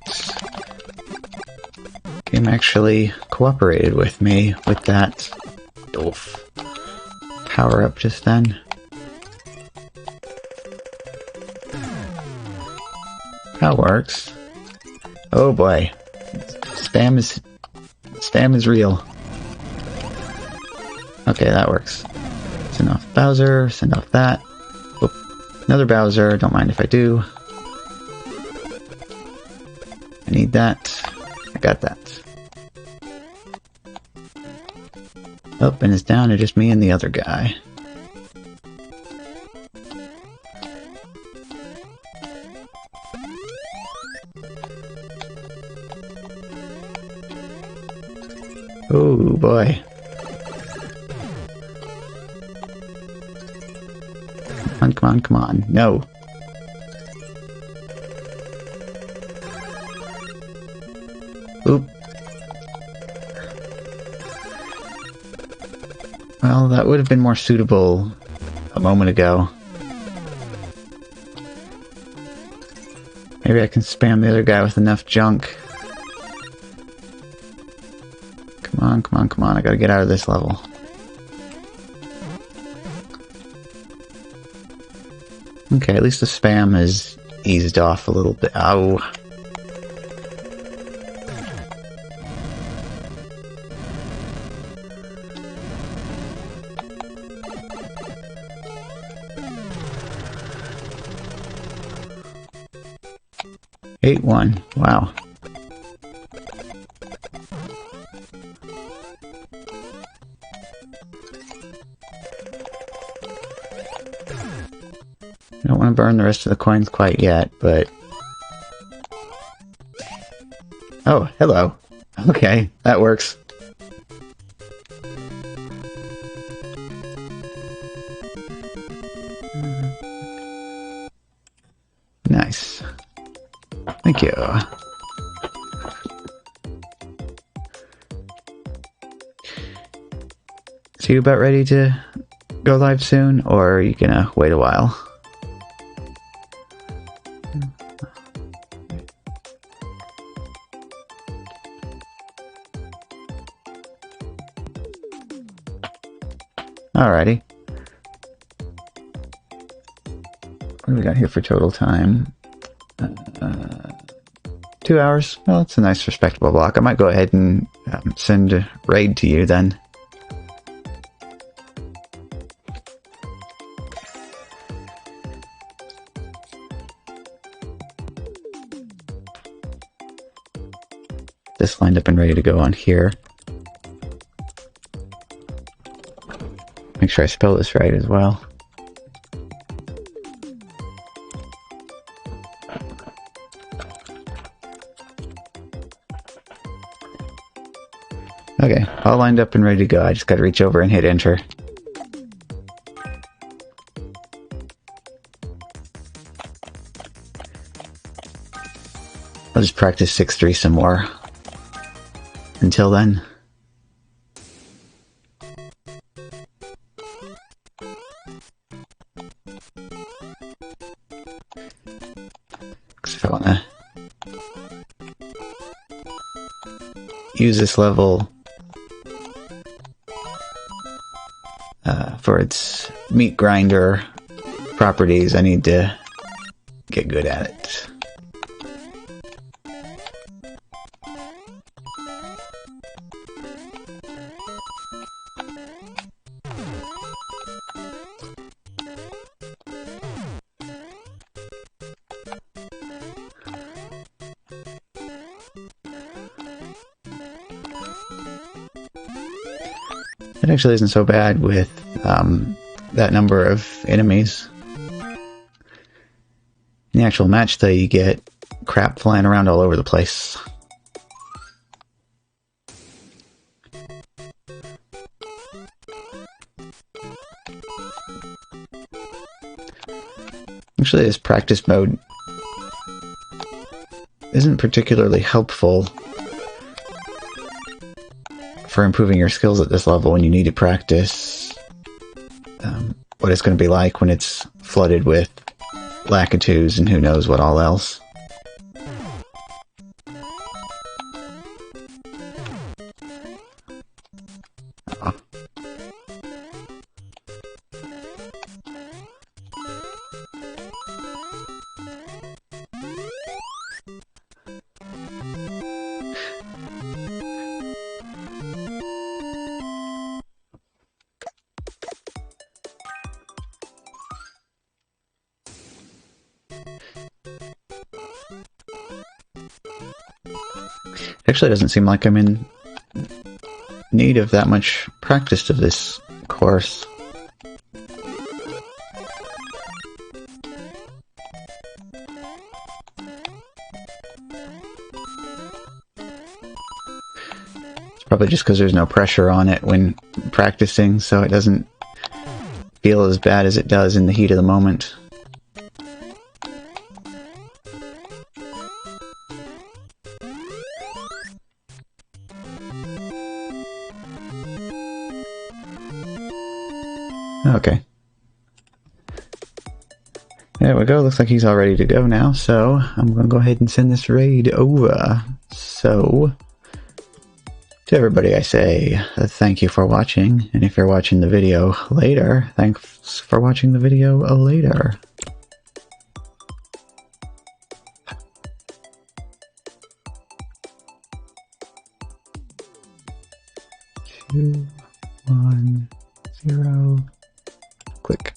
Game actually cooperated with me with that power up just then. That works. Oh boy. Spam is real. Okay, that works. Send off Bowser, send off that. Whoop. Another Bowser, don't mind if I do. I need that. I got that. Oh, and it's down to just me and the other guy. Oh boy. Come on. No. Oop. Well, that would have been more suitable a moment ago. Maybe I can spam the other guy with enough junk. Come on. I gotta get out of this level. Okay, at least the spam has eased off a little bit. Ow. 8-1. Wow. I don't want to burn the rest of the coins quite yet, but... Oh, hello. Okay, that works. Nice. Thank you. So you about ready to go live soon, or are you gonna wait a while? Alrighty. What do we got here for total time? 2 hours. Well, that's a nice respectable block. I might go ahead and send a raid to you then. This lined up and ready to go on here. Make sure I spell this right as well. Okay, all lined up and ready to go. I just gotta reach over and hit enter. I'll just practice 6-3 some more. Until then. If I want to use this level for its meat grinder properties, I need to get good at it. It actually isn't so bad with that number of enemies. In the actual match, though, you get crap flying around all over the place. Actually, this practice mode isn't particularly helpful for improving your skills at this level when you need to practice what it's going to be like when it's flooded with lakitus and who knows what all else. Oh. Actually, it doesn't seem like I'm in need of that much practice of this course. It's probably just because there's no pressure on it when practicing, so it doesn't feel as bad as it does in the heat of the moment. Okay. There we go. Looks like he's all ready to go now, so I'm going to go ahead and send this raid over. So, to everybody I say, thank you for watching, and if you're watching the video later, thanks for watching the video later. Two, 1, 0. Click.